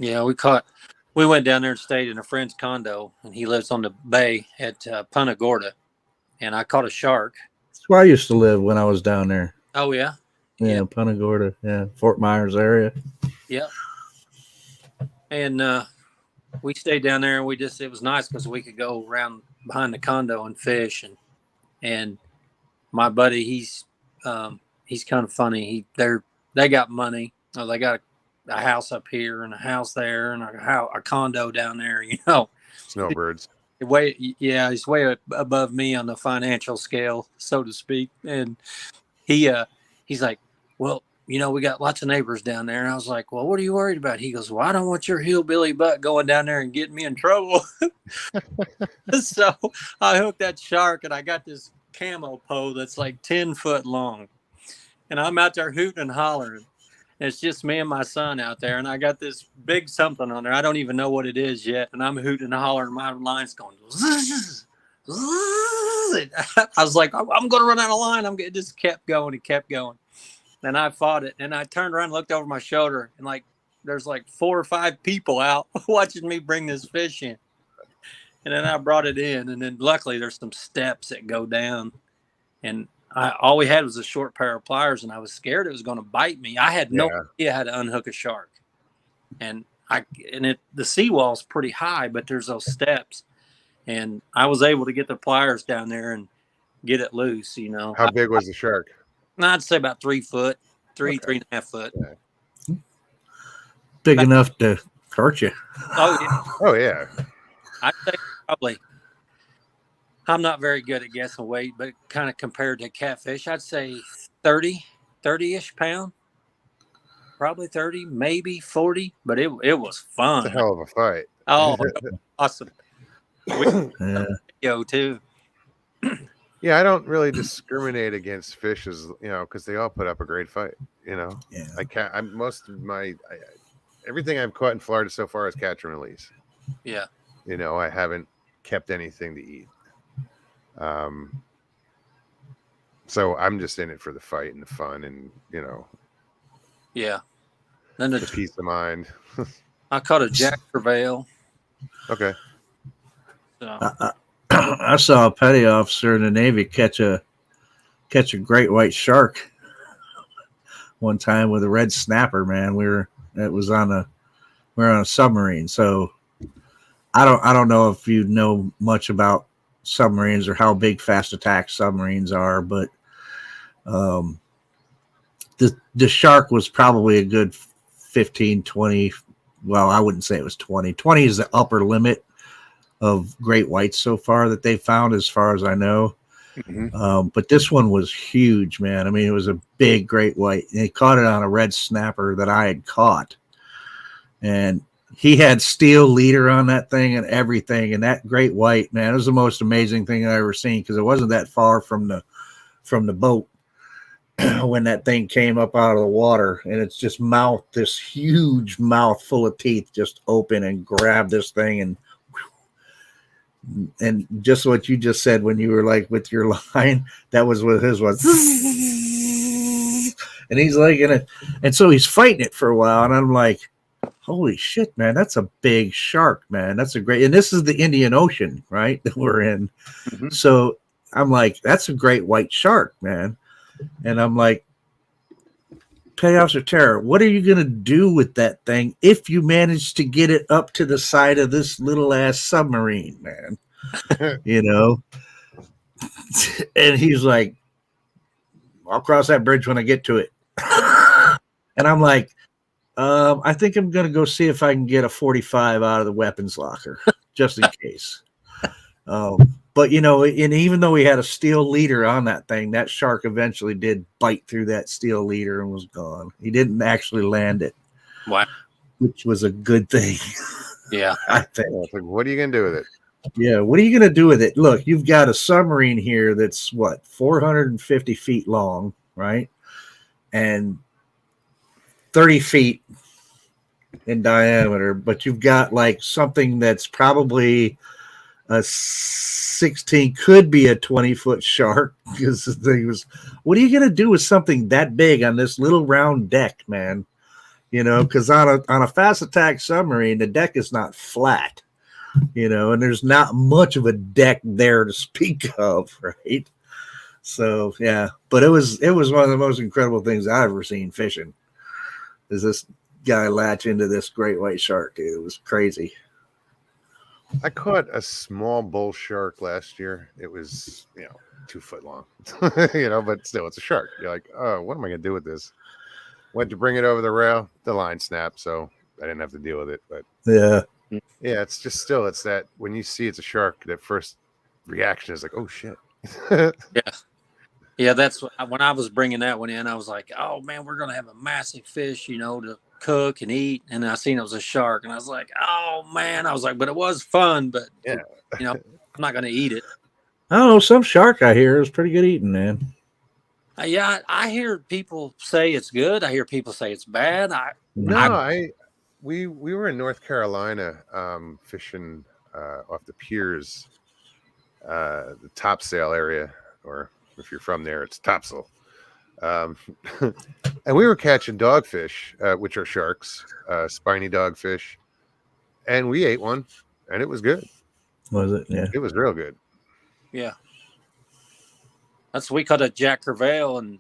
Yeah, we went down there and stayed in a friend's condo, and he lives on the bay at Punta Gorda, and I caught a shark. That's where I used to live when I was down there. Oh yeah, Yeah, Punta Gorda, yeah, Fort Myers area. Yeah, and we stayed down there, and it was nice because we could go around behind the condo and fish, and my buddy, he's kind of funny. They got money. Oh, they got a house up here and a house there and a condo down there. Snowbirds. He's way above me on the financial scale, so to speak. And he's like, well, we got lots of neighbors down there. And I was like, well, what are you worried about? He goes, well, I don't want your hillbilly butt going down there and getting me in trouble. So I hooked that shark, and I got this camo pole that's like 10 foot long, and I'm out there hooting and hollering. It's just me and my son out there, and I got this big something on there. I don't even know what it is yet, and I'm hooting and hollering. My line's going. I was like, I'm going to run out of line. It just kept going and kept going. And I fought it, and I turned around and looked over my shoulder, and there's 4 or 5 people out watching me bring this fish in. And then I brought it in, and then luckily there's some steps that go down, and all we had was a short pair of pliers, and I was scared it was going to bite me. I had no idea how to unhook a shark, and the seawall's pretty high, but there's those steps, and I was able to get the pliers down there and get it loose. How big was the shark? I'd say about 3 foot, 3.5 foot. Yeah. Big enough to hurt you. Oh yeah. Oh yeah. I'd say probably. I'm not very good at guessing weight, but kind of compared to catfish, I'd say 30-ish pound. Probably 30, maybe 40, but it was fun. It's a hell of a fight. Oh, awesome. Yo, too. Yeah, I don't really discriminate against fishes, because they all put up a great fight. Yeah. Everything I've caught in Florida so far is catch and release. Yeah. I haven't kept anything to eat. So I'm just in it for the fight and the fun and, Yeah. Then the peace of mind. I caught a Jack Crevalle. Okay. So. I saw a petty officer in the Navy catch a great white shark one time with a red snapper, man. We were on a submarine. So I don't know if you know much about submarines or how big fast attack submarines are, but the shark was probably a good 15, 20. Well, I wouldn't say it was 20. 20 is the upper limit of great whites so far that they found, as far as I know. Mm-hmm. But this one was huge, man. I mean, it was a big great white. And he caught it on a red snapper that I had caught. And he had steel leader on that thing and everything. And that great white, man, it was the most amazing thing I ever seen, because it wasn't that far from the boat when that thing came up out of the water. And it's just this huge mouth full of teeth just open and grab this thing. And just what you just said when you were like with your line, that was what his was. And he's like in it. And so he's fighting it for a while. And I'm like, holy shit, man, that's a big shark, man. That's a great, and this is the Indian Ocean, right, that we're in. Mm-hmm. So I'm like, that's a great white shark, man. And I'm like, Petty Officer Terror, what are you going to do with that thing if you manage to get it up to the side of this little ass submarine, man? And he's like, I'll cross that bridge when I get to it. And I'm like, I think I'm going to go see if I can get a 45 out of the weapons locker, just in case. But, and even though he had a steel leader on that thing, that shark eventually did bite through that steel leader and was gone. He didn't actually land it. Wow. Which was a good thing. Yeah. I think. Like, what are you going to do with it? Yeah. What are you going to do with it? Look, you've got a submarine here that's 450 feet long, right? And 30 feet in diameter, but you've got like something that's probably a 16, could be a 20-foot shark, because the thing was, what are you going to do with something that big on this little round deck, man? because on a fast attack submarine, the deck is not flat, and there's not much of a deck there to speak of, right? So yeah, but it was one of the most incredible things I've ever seen fishing. Is this guy latch into this great white shark, dude? It was crazy. I caught a small bull shark last year. It was 2 foot long, but still, it's a shark. You're like, oh, what am I gonna do with this? Went to bring it over the rail, the line snapped, so I didn't have to deal with it. But yeah, it's just still, it's that when you see it's a shark, that first reaction is like, oh shit. Yeah, that's when I was bringing that one in. I was like, "Oh man, we're gonna have a massive fish, to cook and eat." And I seen it was a shark, and I was like, "Oh man!" I was like, "But it was fun, but I'm not gonna eat it." I don't know. Some shark I hear is pretty good eating, man. Yeah, I hear people say it's good. I hear people say it's bad. We were in North Carolina fishing off the piers, the topsail area, or if you're from there, it's topsail. And we were catching dogfish, which are sharks, spiny dogfish, and we ate one, and it was good. Was it? Yeah, it was real good. Yeah, we caught a Jack Crevalle, and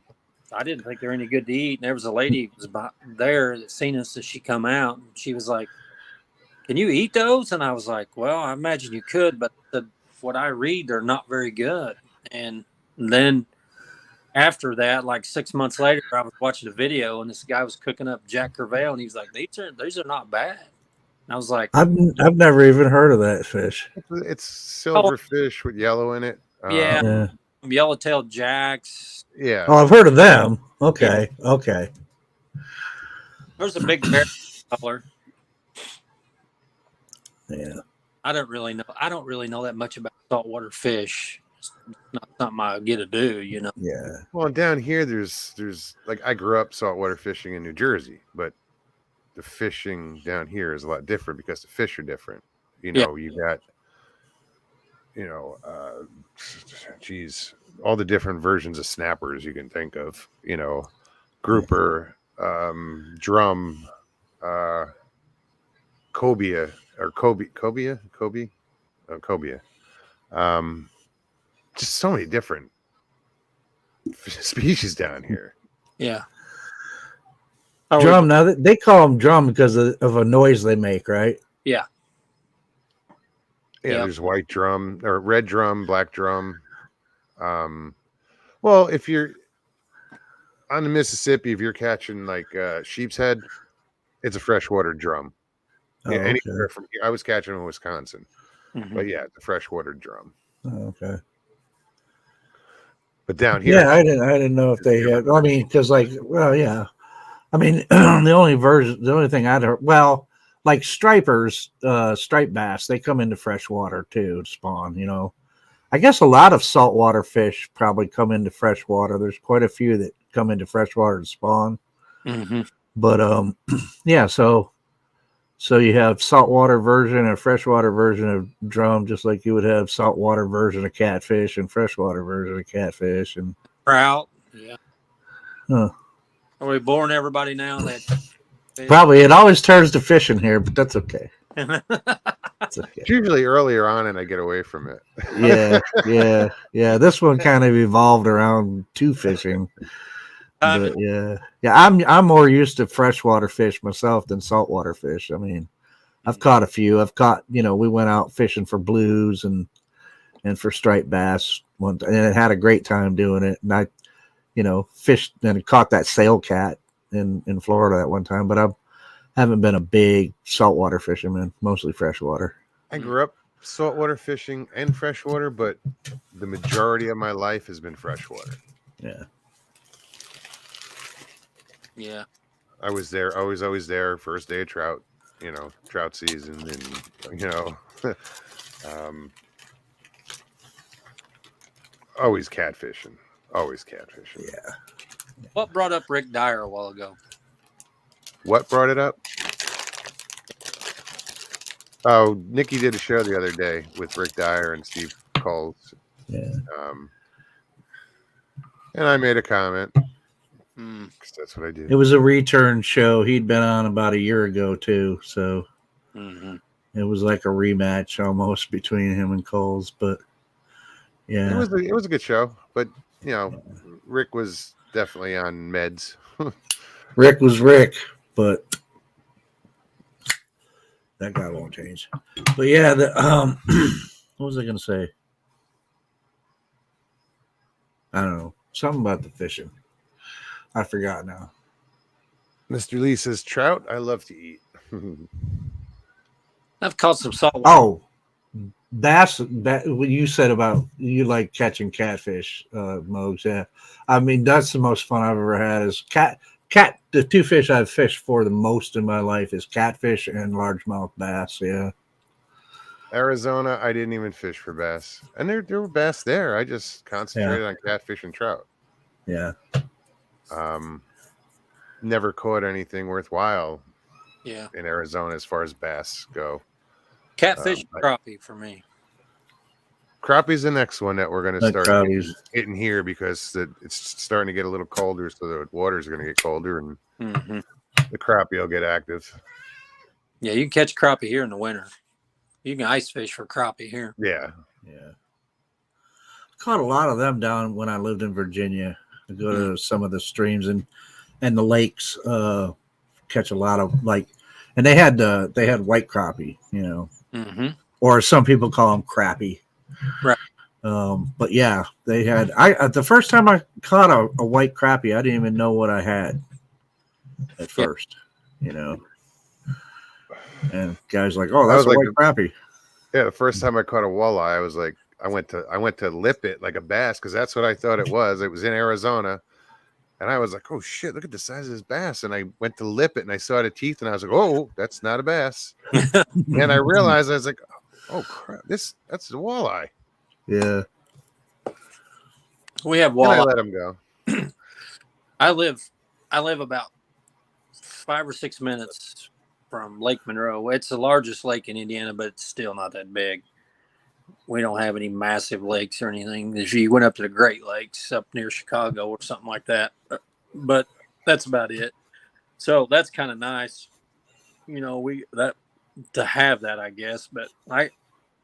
I didn't think they were any good to eat. And there was a lady who was there that seen us as she come out, and she was like, "Can you eat those?" And I was like, "Well, I imagine you could, but what I read, they're not very good." And then after that, like 6 months later, I was watching a video, and this guy was cooking up Jack Crevalle, and he was like, "These are not bad." And I was like, I've never even heard of that fish. It's silverfish with yellow in it. Yeah. Yellowtail jacks. Yeah. Oh, I've heard of them. Okay. Yeah. Okay. There's a big bear color. Yeah. I don't really know that much about saltwater fish. It's not something I get to do, Yeah. Well, down here, there's like, I grew up saltwater fishing in New Jersey, but the fishing down here is a lot different because the fish are different. You got, all the different versions of snappers you can think of. Grouper, drum, cobia or cobia. Just so many different species down here. Yeah. Drum. Now they call them drum because of a noise they make, right? Yeah. Yeah. There's white drum or red drum, black drum. Well, if you're on the Mississippi, if you're catching like sheep's head, it's a freshwater drum. Anywhere from here. I was catching them in Wisconsin, but it's a freshwater drum. Oh, okay. But down here, I didn't know if they had. I mean, because the only thing I'd heard, like stripers, striped bass, they come into freshwater too to spawn. I guess a lot of saltwater fish probably come into freshwater. There's quite a few that come into freshwater to spawn. But so you have saltwater version and freshwater version of drum, just like you would have saltwater version of catfish and freshwater version of catfish and trout. Yeah. Huh. Are we boring everybody now? Probably. It always turns to fishing here, but that's okay. It's usually earlier on, and I get away from it. Yeah. This one kind of evolved around to fishing. But I'm more used to freshwater fish myself than saltwater fish. I mean, I've caught a few. I've caught, we went out fishing for blues and for striped bass one time, and had a great time doing it. And I, fished and caught that sail cat in Florida at one time, but I haven't been a big saltwater fisherman, mostly freshwater. I grew up saltwater fishing and freshwater, but the majority of my life has been freshwater. Yeah. Yeah. I was there. I was always there. First day of trout, trout season, and always catfishing. Yeah. What brought up Rick Dyer a while ago? What brought it up? Oh, Nikki did a show the other day with Rick Dyer and Steve Coles. Yeah. And I made a comment. 'Cause that's what I do. It was a return show. He'd been on about a year ago too, so it was like a rematch almost between him and Coles. But yeah, it was a good show. But you know, Rick was definitely on meds. Rick was Rick, but that guy won't change. But yeah, what was I going to say? I don't know. Something about the fishing. I forgot now. Mr. Lee says, trout, I love to eat. I've caught some saltwater. Oh, bass. That what you said about you like catching catfish, Mogs. Yeah, I mean that's the most fun I've ever had. Is cat. The two fish I've fished for the most in my life is catfish and largemouth bass. Yeah. Arizona, I didn't even fish for bass, and there were bass there. I just concentrated on catfish and trout. Yeah. Never caught anything worthwhile. Yeah. In Arizona, as far as bass go. Catfish, crappie for me. Crappie's the next one that we're going to start getting here because it's starting to get a little colder, so the water's going to get colder, and the crappie will get active. Yeah, you can catch crappie here in the winter. You can ice fish for crappie here. Yeah. Caught a lot of them down when I lived in Virginia. I go to some of the streams and the lakes. Catch a lot of and they had white crappie, or some people call them crappie. Right. But yeah, they had. The first time I caught a white crappie, I didn't even know what I had at first, And guys like, oh, that's a white crappie. Yeah, the first time I caught a walleye, I was like, I went to lip it like a bass because that's what I thought it was. It was in Arizona. And I was like, oh, shit, look at the size of this bass. And I went to lip it, and I saw the teeth, and I was like, oh, that's not a bass. And I realized, I was like, oh, crap, that's a walleye. Yeah. We have walleye. And I let him go. I live about 5 or 6 minutes from Lake Monroe. It's the largest lake in Indiana, but it's still not that big. We don't have any massive lakes or anything. If you went up to the Great Lakes up near Chicago or something like that, but that's about it. So that's kind of nice, to have that, I guess. But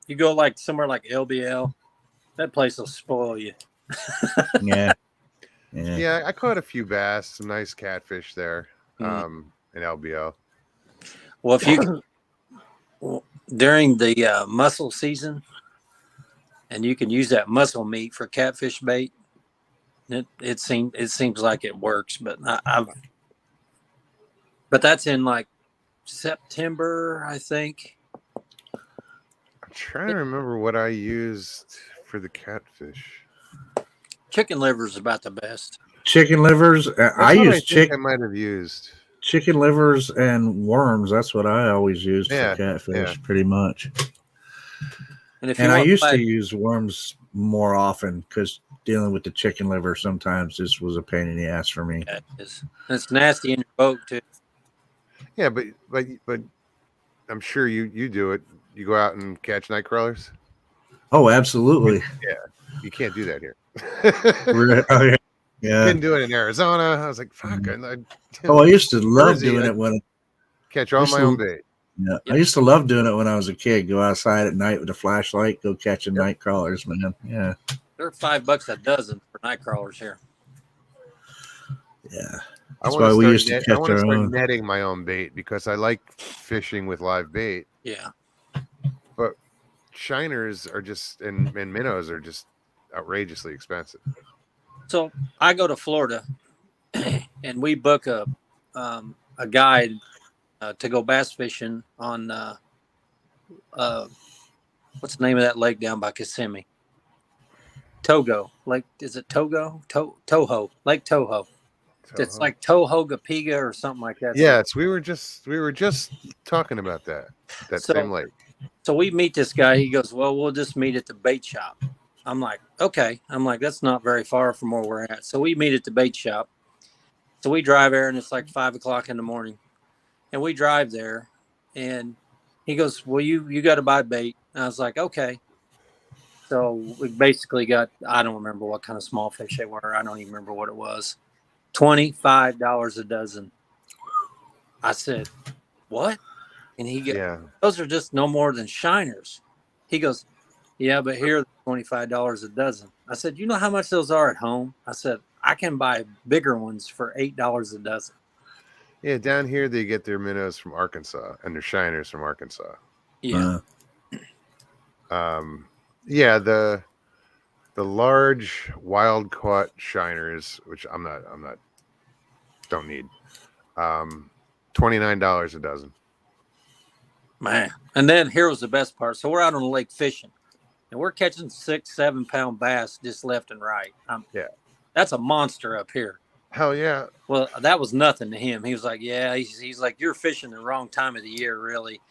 you go like somewhere like LBL, that place will spoil you. Yeah. Yeah, I caught a few bass, some nice catfish there, in LBL. Well, if you during the mussel season. And you can use that mussel meat for catfish bait. It seems like it works, but but that's in like September, I think. I'm trying to remember what I used for the catfish. Chicken liver is about the best. Chicken livers. I might have used chicken livers and worms. That's what I always used for catfish, pretty much. And I used to use worms more often because dealing with the chicken liver sometimes this was a pain in the ass for me. Yeah, it's nasty in your boat too. Yeah, but I'm sure you do it. You go out and catch night crawlers. Oh, absolutely. Yeah, you can't do that here. Yeah, didn't do it in Arizona. I was like, fuck. I used to love doing it when catch all my own bait. Yeah, I used to love doing it when I was a kid. Go outside at night with a flashlight, go catching night crawlers, man. Yeah, they're $5 a dozen for night crawlers here. Yeah, that's why we used to catch our own. I want to start netting my own bait because I like fishing with live bait. Yeah, but shiners are just and minnows are just outrageously expensive. So I go to Florida, and we book a guide. To go bass fishing on what's the name of that lake down by Kissimmee? Togo Lake. Is it Togo? Toho Lake Toho. It's like Tohogapiga or something like that. Yes, we were just talking about that same lake. So we meet this guy. He goes, well, we'll just meet at the bait shop. I'm like, okay. I'm like, that's not very far from where we're at. So we meet at the bait shop. So we drive there, and it's like 5 o'clock in the morning. And we drive there, and he goes, well, you got to buy bait. And I was like, okay. So we basically got, I don't remember what kind of small fish they were. I don't even remember what it was. $25 a dozen. I said, what? And he goes, Yeah. those are just no more than shiners. He goes, yeah, but here they're $25 a dozen. I said, you know how much those are at home? I said, I can buy bigger ones for $8 a dozen. Yeah, down here they get their minnows from Arkansas and their shiners from Arkansas. Yeah. Yeah, the large wild caught shiners, which I'm not don't need. $29 a dozen. Man. And then here was the best part. So we're out on the lake fishing and we're catching 6-7 pound bass just left and right. Yeah. That's a monster up here. Hell yeah. Well, that was nothing to him. He was like, yeah, he's like, you're fishing the wrong time of the year, really.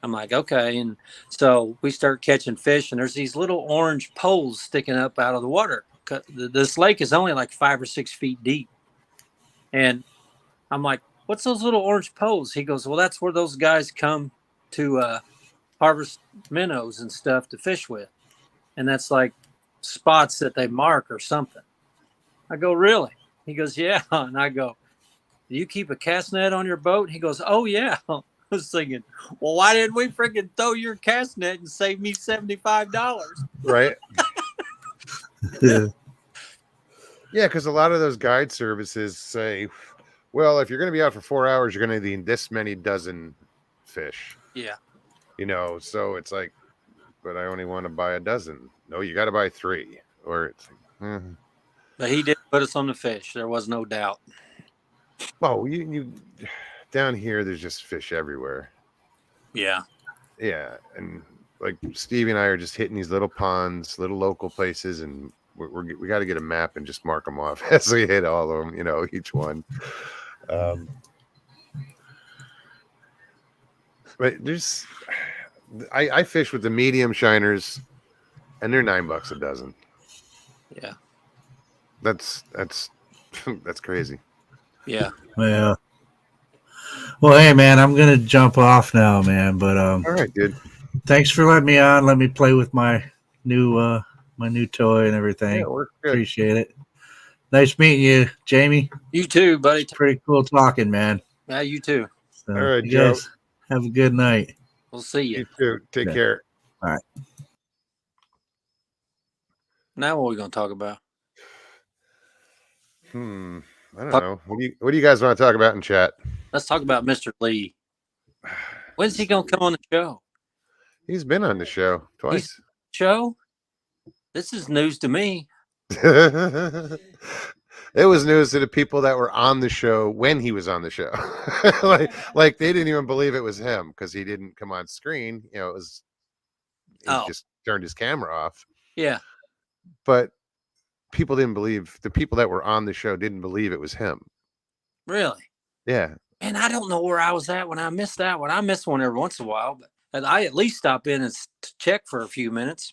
I'm like, okay. And so we start catching fish and there's these little orange poles sticking up out of the water. This lake is only like 5 or 6 feet deep. And I'm like, what's those little orange poles? He goes, well, that's where those guys come to harvest minnows and stuff to fish with. And that's like spots that they mark or something. I go, really? He goes, yeah. And I go, do you keep a cast net on your boat? He goes, oh, yeah. I was thinking, well, why didn't we freaking throw your cast net and save me $75? Right. Yeah, because a lot of those guide services say, well, if you're going to be out for 4 hours, you're going to need this many dozen fish. Yeah. You know, so it's like, but I only want to buy a dozen. No, you got to buy 3. Or it's like, But he did put us on the fish. There was no doubt. Well, you down here, there's just fish everywhere. Yeah. Yeah. And like Stevie and I are just hitting these little ponds, little local places, and we got to get a map and just mark them off as we hit all of them, you know, each one. But there's, I fish with the medium shiners, and they're $9 a dozen. Yeah. That's that's crazy. Yeah. Yeah. Well, hey, man, I'm gonna jump off now, man. But All right, dude. Thanks for letting me on. Let me play with my new toy and everything. Yeah, we're good. Appreciate it. Nice meeting you, Jamie. You too, buddy. It's pretty cool talking, man. Yeah, you too. So, all right, you Joe. guys have a good night. We'll see you. You too. Take care. All right. Now what are we going to talk about? I don't know. What do you guys want to talk about in chat? Let's talk about Mr. Lee. When's he going to come on the show? He's been on the show twice. Show? This is news to me. It was news to the people that were on the show when he was on the show. like they didn't even believe it was him because he didn't come on screen. You know, it was he just turned his camera off. Yeah. But people didn't believe, the people that were on the show didn't believe it was him. Really? Yeah. And I don't know where I was at when I missed that one. I miss one every once in a while, but I at least stop in and check for a few minutes.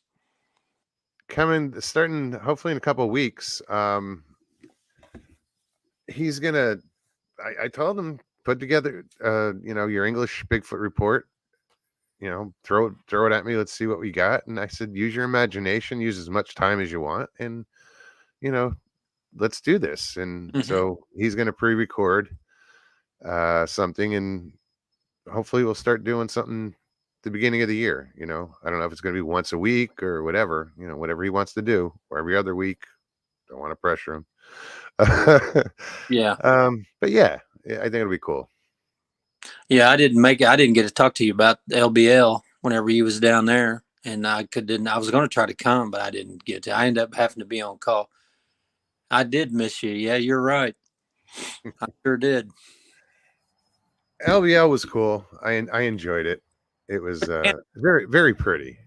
Starting hopefully in a couple of weeks. He's gonna. I told him, put together, your English Bigfoot report. You know, throw it at me. Let's see what we got. And I said, use your imagination. Use as much time as you want, and let's do this. And so he's gonna pre-record something, and hopefully we'll start doing something the beginning of the year. I don't know if it's going to be once a week or whatever, whatever he wants to do, or every other week. Don't want to pressure him. Yeah. But yeah, I think it'll be cool. Yeah, I didn't get to talk to you about LBL whenever you was down there, and I was going to try to come, but I didn't get to. I ended up having to be on call. I did miss you. Yeah, you're right. I sure did. LBL was cool. I enjoyed it. It was very, very pretty.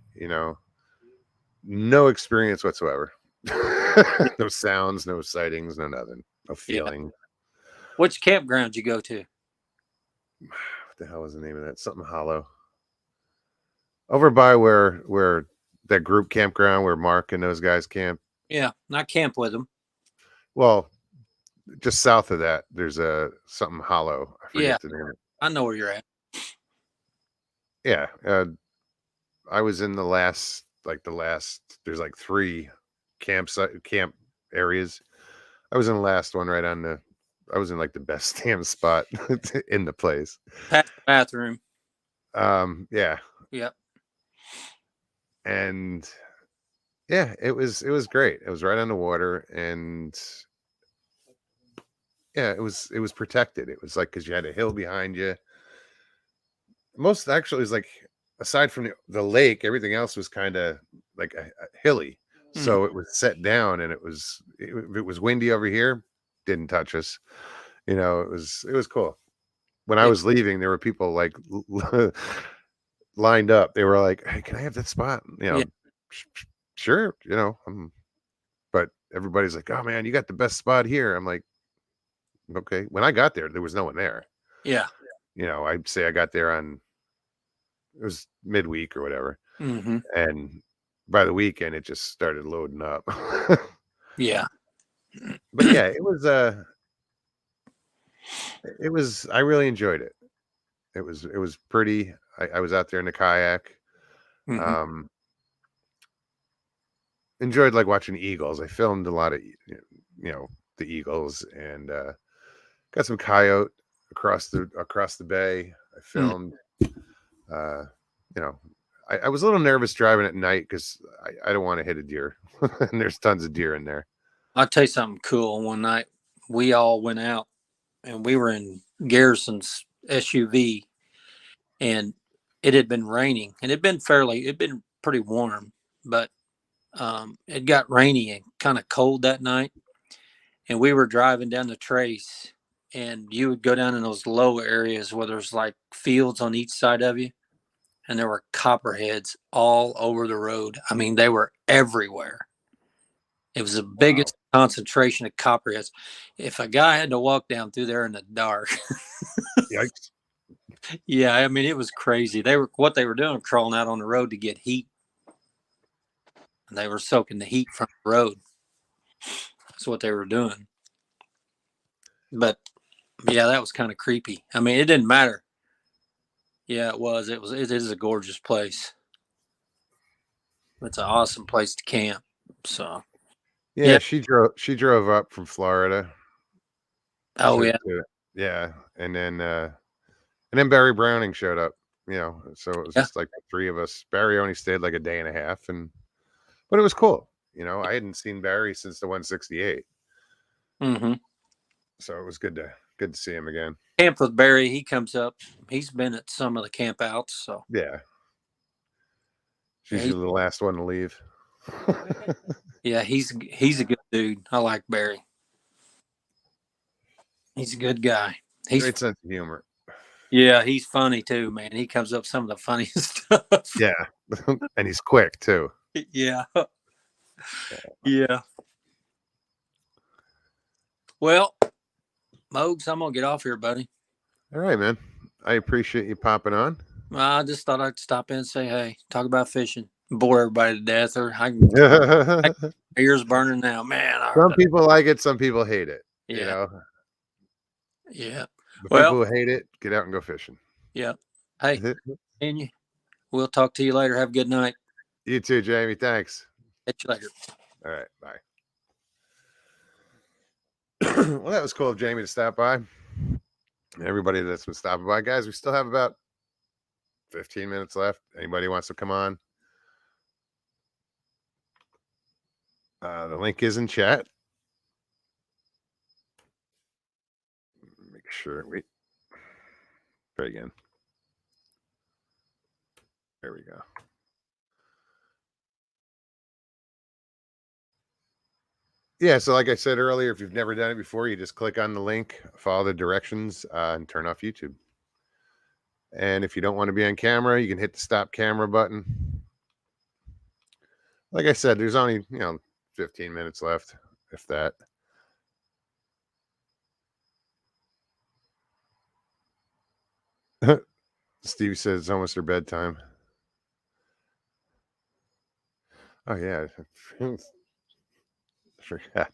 No experience whatsoever. No sounds, no sightings, no nothing, no feeling. Yeah. Which campground you go to? What the hell was the name of that? Something Hollow. Over by where that group campground where Mark and those guys camp. Yeah, I camp with them. Well, just south of that, there's something Hollow. I forget the name. I know where you're at. Yeah, I was in the last. There's like 3 camp areas. I was in the last one right on the was in like the best damn spot in the place. Past the bathroom. Yeah. Yep. And yeah, it was great. It was right on the water, and yeah, it was protected. It was like, because you had a hill behind you. Most actually is like, aside from the lake, everything else was kind of like a hilly. So it was set down, and it was windy over here, didn't touch us. You know, it was cool. When I was leaving, there were people like lined up. They were like, "Hey, can I have that spot?" You know, sure. You know, but everybody's like, "Oh man, you got the best spot here." I'm like, okay. When I got there was no one there. Yeah. You know, I'd say I got there on, it was midweek or whatever. And by the weekend, it just started loading up. Yeah. But yeah, it was, I really enjoyed it. It was pretty. I was out there in the kayak. Enjoyed like watching eagles. I filmed a lot of, you know, the eagles, and got some coyote across the bay. I filmed, you know, I was a little nervous driving at night because I don't want to hit a deer. And there's tons of deer in there. I'll tell you something cool. One night we all went out, and we were in Garrison's SUV, and it had been raining, and it'd been pretty warm, but it got rainy and kind of cold that night. And we were driving down the trace, and you would go down in those low areas where there's like fields on each side of you, and there were copperheads all over the road. I mean, they were everywhere. It was the biggest concentration of copperheads. If a guy had to walk down through there in the dark, yikes. Yeah, I mean, it was crazy. What they were doing, crawling out on the road to get heat, and they were soaking the heat from the road. That's what they were doing. But yeah, that was kind of creepy. I mean, it didn't matter. Yeah, it was. It is a gorgeous place. It's an awesome place to camp. So yeah, she drove up from Florida. Oh yeah. Yeah. And then Barry Browning showed up, you know, so it was just like the three of us. Barry only stayed like a day and a half, but it was cool. You know, I hadn't seen Barry since the 168. So it was good to see him again. Camp with Barry, he comes up. He's been at some of the camp outs. So yeah. She's usually the last one to leave. Yeah, he's a good dude. I like Barry. He's a good guy. He's great sense of humor. Yeah, he's funny too, man. He comes up with some of the funniest stuff. Yeah. And he's quick too. Yeah. Yeah. Well, Mogs, I'm gonna get off here, buddy. All right, man. I appreciate you popping on. I just thought I'd stop in and say, hey, talk about fishing. Bore everybody to death, or my ears burning now, man. Some people like it, some people hate it. Yeah. You know. Yeah. The people who hate it, get out and go fishing. Yeah. Hey, and we'll talk to you later. Have a good night. You too, Jamie. Thanks. Catch you later. All right. Bye. Well, that was cool of Jamie to stop by. Everybody that's been stopping by, guys, we still have about 15 minutes left. Anybody wants to come on? The link is in chat. Make sure we try again. There we go. Yeah, so like I said earlier, if you've never done it before, you just click on the link, follow the directions, and turn off YouTube. And if you don't want to be on camera, you can hit the stop camera button. Like I said, there's only, 15 minutes left, if that. Steve says it's almost her bedtime. Oh, yeah. I forgot.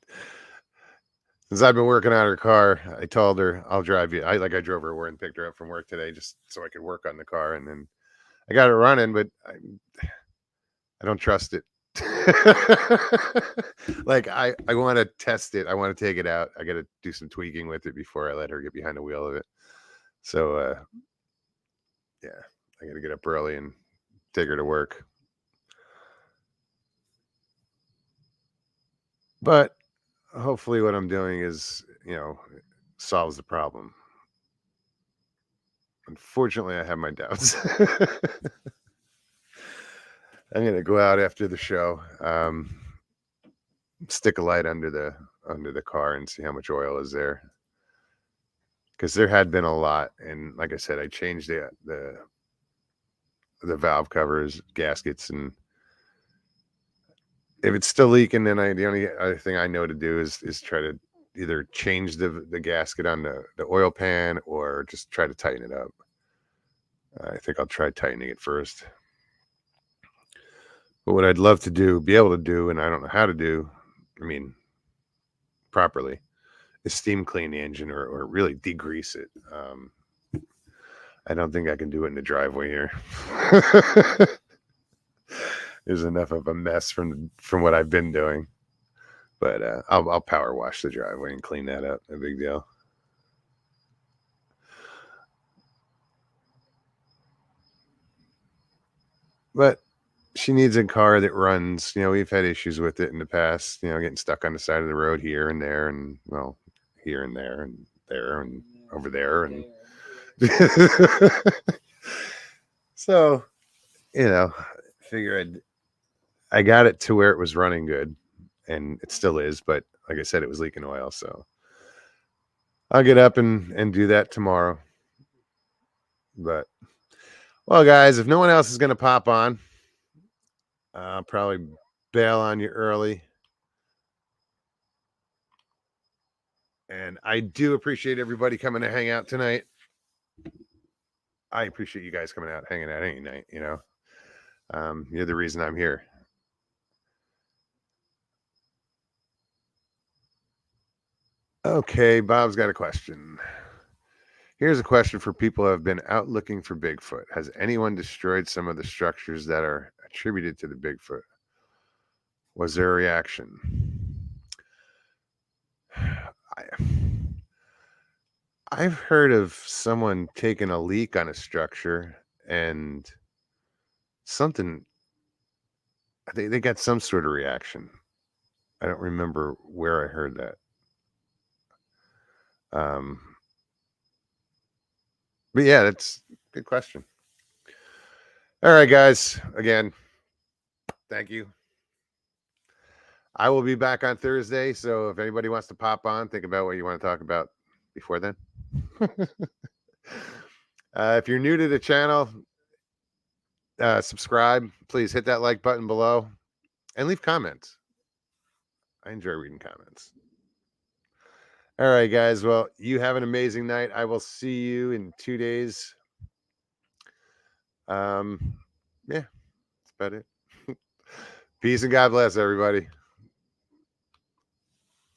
Since I've been working on her car, I told her I'll drive you. I drove her over and picked her up from work today just so I could work on the car. And then I got it running, but I don't trust it Like I want to test it. I want to take it out. I got to do some tweaking with it before I let her get behind the wheel of it. So yeah, I got to get up early and take her to work. But hopefully what I'm doing is, solves the problem. Unfortunately, I have my doubts. I'm going to go out after the show, stick a light under the car and see how much oil is there. Because there had been a lot. And like I said, I changed the valve covers, gaskets, and if it's still leaking, then the only other thing I know to do is try to either change the gasket on the oil pan or just try to tighten it up. I think I'll try tightening it first. But what I'd love to be able to do, and I don't know how to do, properly, is steam clean the engine or really degrease it. I don't think I can do it in the driveway here. There's enough of a mess from what I've been doing. But I'll power wash the driveway and clean that up. No big deal. But she needs a car that runs. We've had issues with it in the past, getting stuck on the side of the road here and there, and here and there and there and over there. And so, figure I got it to where it was running good, and it still is. But like I said, it was leaking oil. So I'll get up and do that tomorrow. But, well, guys, if no one else is going to pop on, I'll probably bail on you early. And I do appreciate everybody coming to hang out tonight. I appreciate you guys coming out, hanging out any night, You're the reason I'm here. Okay, Bob's got a question. Here's a question for people who have been out looking for Bigfoot. Has anyone destroyed some of the structures that are attributed to the Bigfoot? Was there a reaction? I've heard of someone taking a leak on a structure and something, they got some sort of reaction. I don't remember where I heard that. But yeah, that's a good question. All right, guys. Again, thank you. I will be back on Thursday. So if anybody wants to pop on, think about what you want to talk about before then. If you're new to the channel, subscribe. Please hit that like button below and leave comments. I enjoy reading comments. All right, guys. Well, you have an amazing night. I will see you in 2 days. Yeah, that's about it. Peace and God bless, everybody.